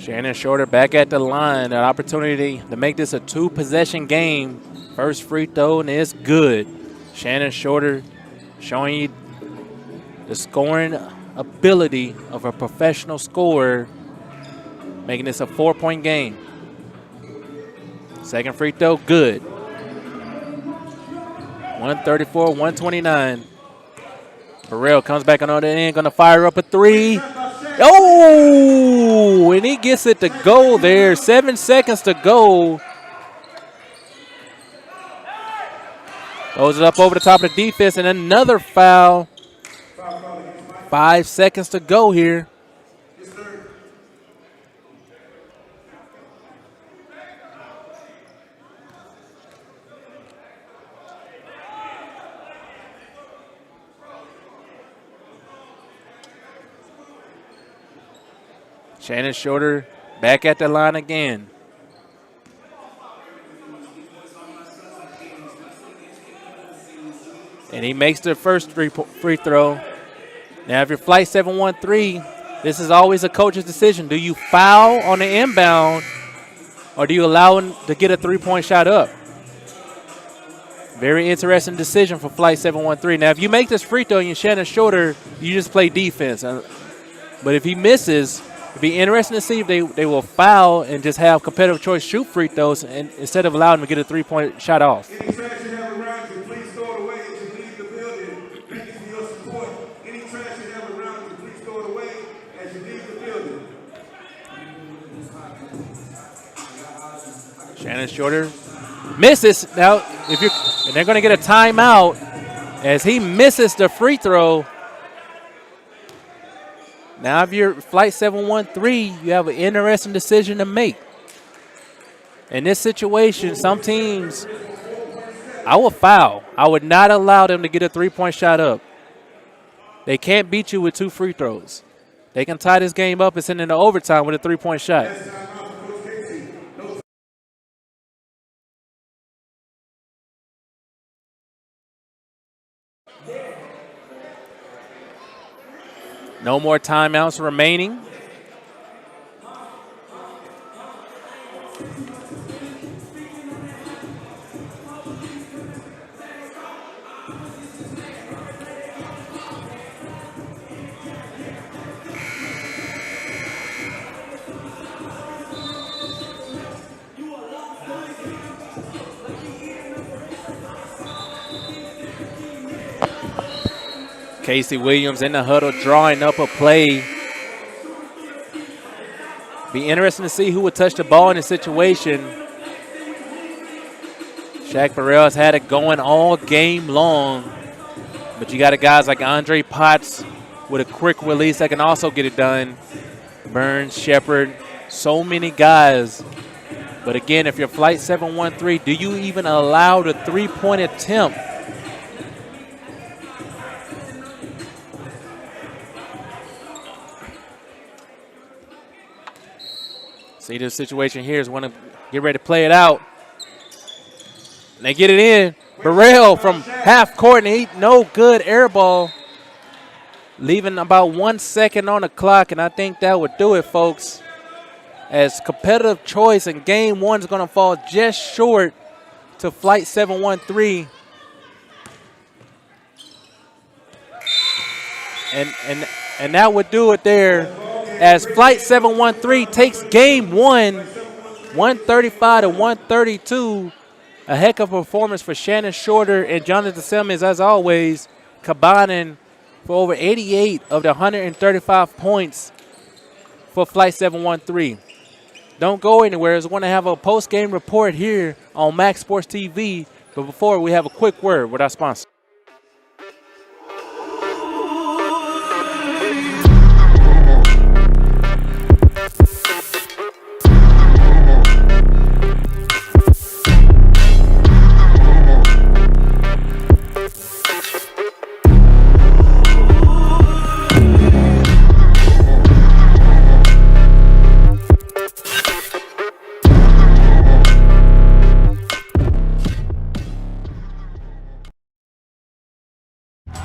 Speaker 1: Shannon Shorter back at the line. An opportunity to make this a two-possession game. First free throw, and it's good. Shannon Shorter showing you the scoring ability of a professional scorer, making this a 4-point game. Second free throw, good. 134-129. Burrell comes back on the other end, going to fire up a three. Oh, and he gets it to go there. 7 seconds to go. Throws it up over the top of the defense, and another foul. 5 seconds to go here. Shannon Shorter back at the line again. And he makes the first free throw. Now, if you're Flight 713, this is always a coach's decision. Do you foul on the inbound, or do you allow him to get a three-point shot up? Very interesting decision for Flight 713. Now, if you make this free throw and you're Shannon Shorter, you just play defense. But if he misses, it'd be interesting to see if they will foul and just have competitive choice shoot free throws and instead of allowing him to get a three-point shot off.
Speaker 2: Any trash you have around you, please throw it away as you leave the building. Thank you for your support. Any trash you have around you, please throw it away as you leave the building.
Speaker 1: Shannon Shorter misses. Now, and they're going to get a timeout as he misses the free throw. Now, if you're Flight 713, you have an interesting decision to make. In this situation, some teams, I would foul. I would not allow them to get a three-point shot up. They can't beat you with 2 free throws. They can tie this game up and send it into overtime with a three-point shot. No more timeouts remaining. Casey Williams in the huddle drawing up a play. Be interesting to see who would touch the ball in this situation. Shaq Burrell's had it going all game long. But you got guys like Andre Potts with a quick release that can also get it done. Burns, Shepard, so many guys. But again, if you're Flight 713, do you even allow the three-point attempt? See, this situation here is want to get ready to play it out. And they get it in. Burrell from half court, and no good air ball. Leaving about 1 second on the clock, and I think that would do it, folks. As competitive choice in game one is going to fall just short to Flight 713. And that would do it there. As Flight 713 takes game one, 135 to 132. A heck of a performance for Shannon Shorter and Jonathan Simmons, as always, combining for over 88 of the 135 points for Flight 713. Don't go anywhere, as we're going to have a post-game report here on Max Sports TV. But before, we have a quick word with our sponsor.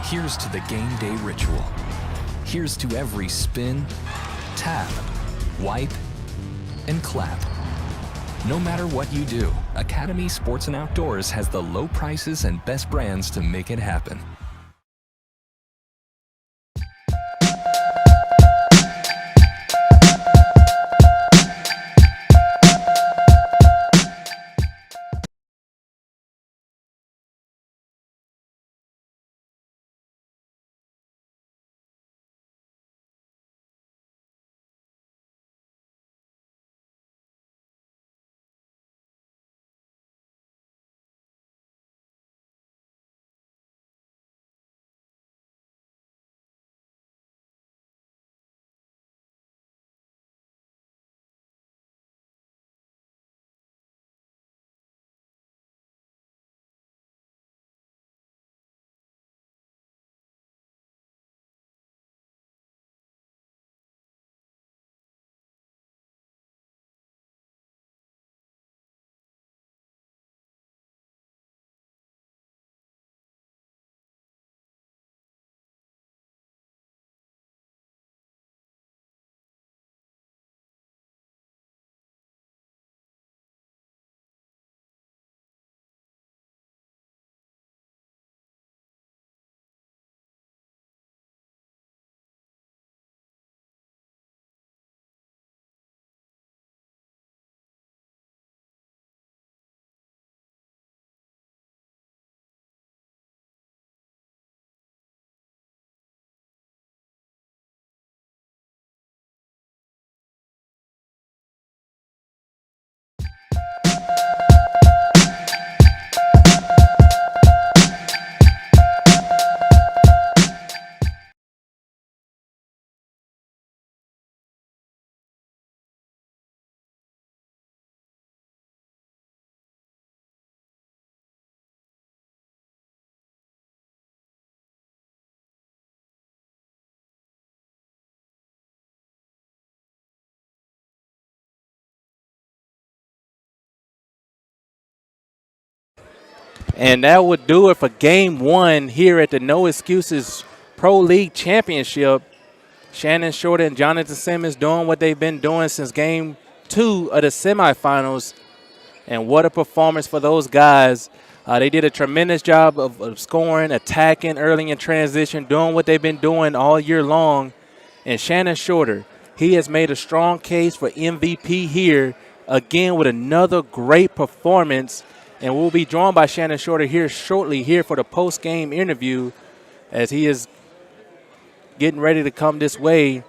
Speaker 3: Here's to the game day ritual. Here's to every spin, tap, wipe, and clap. No matter what you do, Academy Sports and Outdoors has the low prices and best brands to make it happen.
Speaker 1: And that would do it for Game 1 here at the No Excuses Pro League Championship. Shannon Shorter and Jonathan Simmons doing what they've been doing since Game 2 of the semifinals. And what a performance for those guys. They did a tremendous job of scoring, attacking early in transition, doing what they've been doing all year long. And Shannon Shorter, he has made a strong case for MVP here, again with another great performance. And we'll be joined by Shannon Shorter here shortly here for the post-game interview as he is getting ready to come this way.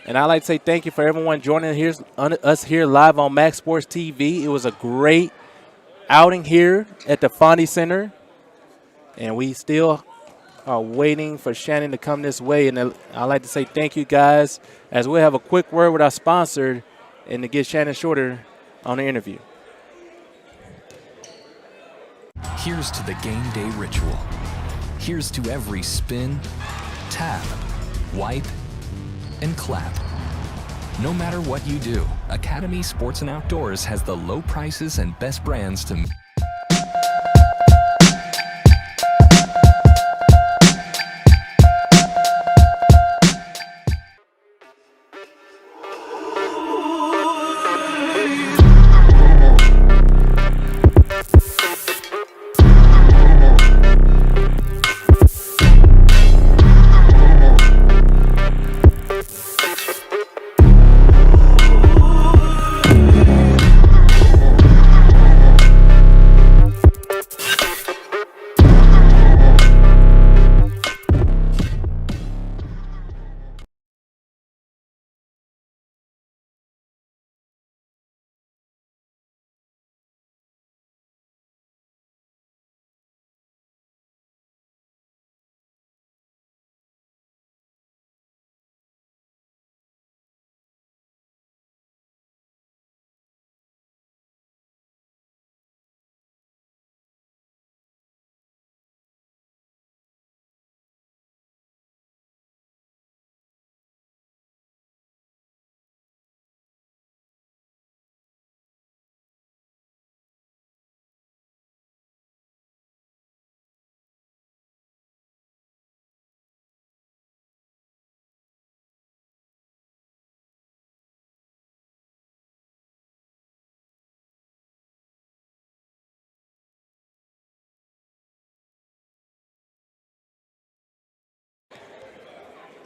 Speaker 1: And I'd like to say thank you for everyone joining us here live on Max Sports TV. It was a great outing here at the Fondy Center. And we still are waiting for Shannon to come this way. And I'd like to say thank you guys as we'll have a quick word with our sponsor and to get Shannon Shorter on the interview.
Speaker 3: Here's to the game day ritual. Here's to every spin, tap, wipe, and clap. No matter what you do, Academy Sports and Outdoors has the low prices and best brands to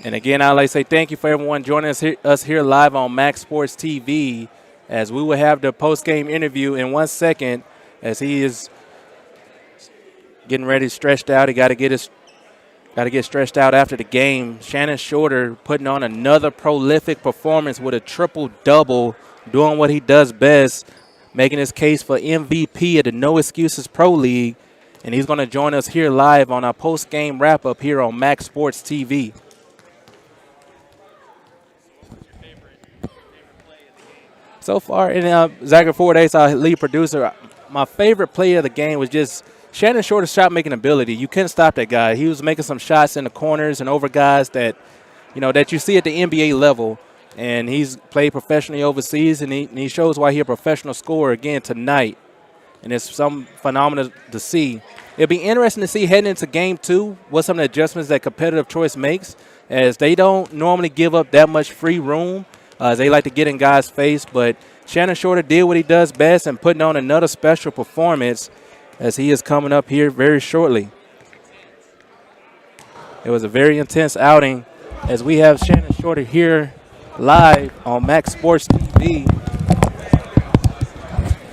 Speaker 1: And again, I'd like to say thank you for everyone joining us here live on Max Sports TV as we will have the post-game interview in 1 second as he is getting ready, stretched out. He got to get stretched out after the game. Shannon Shorter putting on another prolific performance with a triple-double, doing what he does best, making his case for MVP at the No Excuses Pro League. And he's going to join us here live on our post-game wrap-up here on Max Sports TV. So far, in Zachary Fordace, our lead producer, my favorite play of the game was just Shannon Shorter's shot-making ability. You couldn't stop that guy. He was making some shots in the corners and over guys that, that you see at the NBA level. And he's played professionally overseas, and he shows why he's a professional scorer again tonight. And it's some phenomenal to see. It'll be interesting to see heading into Game 2 what some of the adjustments that Competitive Choice makes, as they don't normally give up that much free room. They like to get in guys' face, but Shannon Shorter did what he does best and putting on another special performance as he is coming up here very shortly. It was a very intense outing as we have Shannon Shorter here live on Max Sports TV.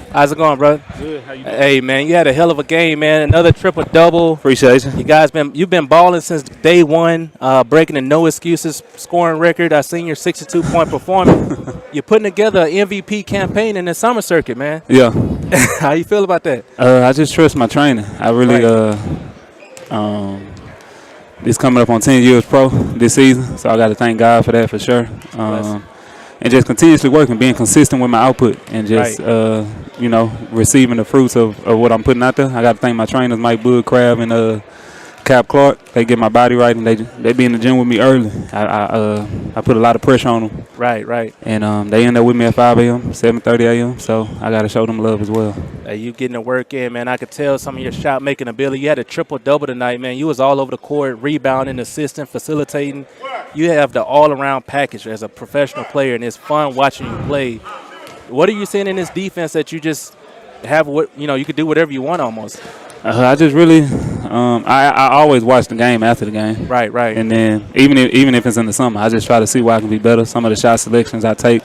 Speaker 1: How's it going, brother?
Speaker 4: Good. How you doing?
Speaker 1: Hey, man, you had a hell of a game, man. Another triple-double.
Speaker 4: Appreciate you.
Speaker 1: You've been balling since day one, breaking the No Excuses scoring record. I seen your 62-point performance. You're putting together an MVP campaign in the summer circuit, man.
Speaker 4: Yeah.
Speaker 1: How you feel about that?
Speaker 4: I just trust my training. I really this coming up on 10 years pro this season, so I got to thank God for that for sure. And just continuously working, being consistent with my output, and just receiving the fruits of what I'm putting out there. I got to thank my trainers, Mike Woodcraft and Cap Clark. They get my body right, and they be in the gym with me early. I put a lot of pressure on them.
Speaker 1: Right.
Speaker 4: And they end up with me at 5 a.m., 7:30 a.m., so I got to show them love as well.
Speaker 1: Hey, you getting the work in, man. I could tell some of your shot-making ability. You had a triple-double tonight, man. You was all over the court, rebounding, assisting, facilitating. You have the all-around package as a professional player, and it's fun watching you play. What are you seeing in this defense that you just have you could do whatever you want almost?
Speaker 4: I just really I always watch the game after the game.
Speaker 1: Right.
Speaker 4: And then even if it's in the summer, I just try to see where I can be better. Some of the shot selections I take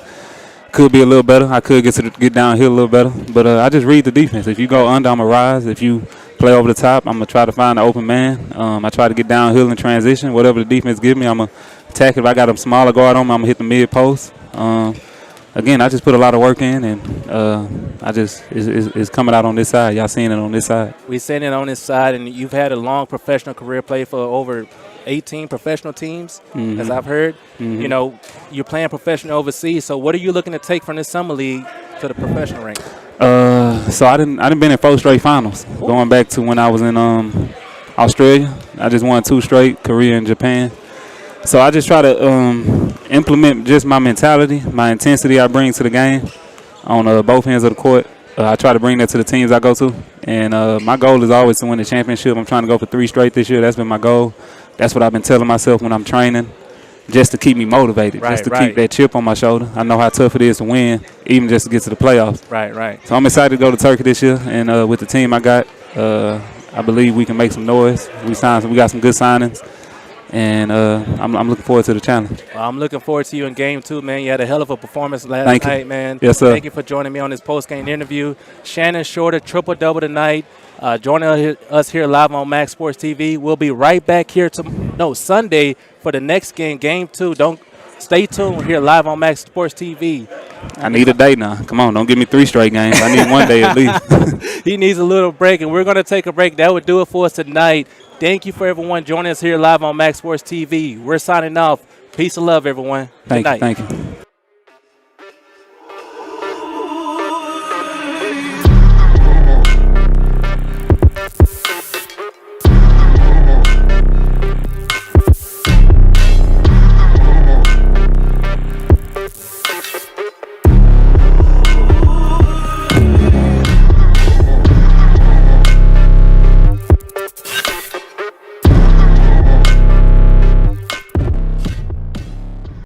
Speaker 4: could be a little better. I could get downhill a little better. But I just read the defense. If you go under, I'm going to rise. If you play over the top, I'm going to try to find an open man. I try to get downhill in transition. Whatever the defense gives me, I'm going to attack it. If I got a smaller guard on me, I'm going to hit the mid post. Again, I just put a lot of work in, and it's coming out on this side. Y'all seeing it on this side.
Speaker 1: We seeing it on this side, and you've had a long professional career, play for over 18 professional teams, as I've heard. You know, you're playing professional overseas. So what are you looking to take from this summer league to the professional rank?
Speaker 4: So I didn't been in 4 straight finals. Ooh. Going back to when I was in Australia. I just won 2 straight, Korea and Japan. So I just try to implement just my mentality, my intensity I bring to the game on both ends of the court. I try to bring that to the teams I go to. And my goal is always to win the championship. I'm trying to go for 3 straight this year. That's been my goal. That's what I've been telling myself when I'm training, just to keep me motivated, just to keep that chip on my shoulder. I know how tough it is to win, even just to get to the playoffs.
Speaker 1: Right.
Speaker 4: So I'm excited to go to Turkey this year. And with the team I got, I believe we can make some noise. We got some good signings. And I'm looking forward to the challenge.
Speaker 1: Well, I'm looking forward to you in Game 2, man. You had a hell of a performance last night, man.
Speaker 4: Yes, sir.
Speaker 1: Thank you for joining me on this post-game interview. Shannon Shorter, triple-double tonight. Joining us here live on Max Sports TV. We'll be right back here Sunday for the next game, Game 2. Stay tuned here live on Max Sports TV.
Speaker 4: I need a day now. Come on, don't give me 3 straight games. I need 1 day at least.
Speaker 1: He needs a little break, and we're going to take a break. That would do it for us tonight. Thank you for everyone joining us here live on Max Sports TV. We're signing off. Peace and love, everyone. Good night.
Speaker 4: Thank you.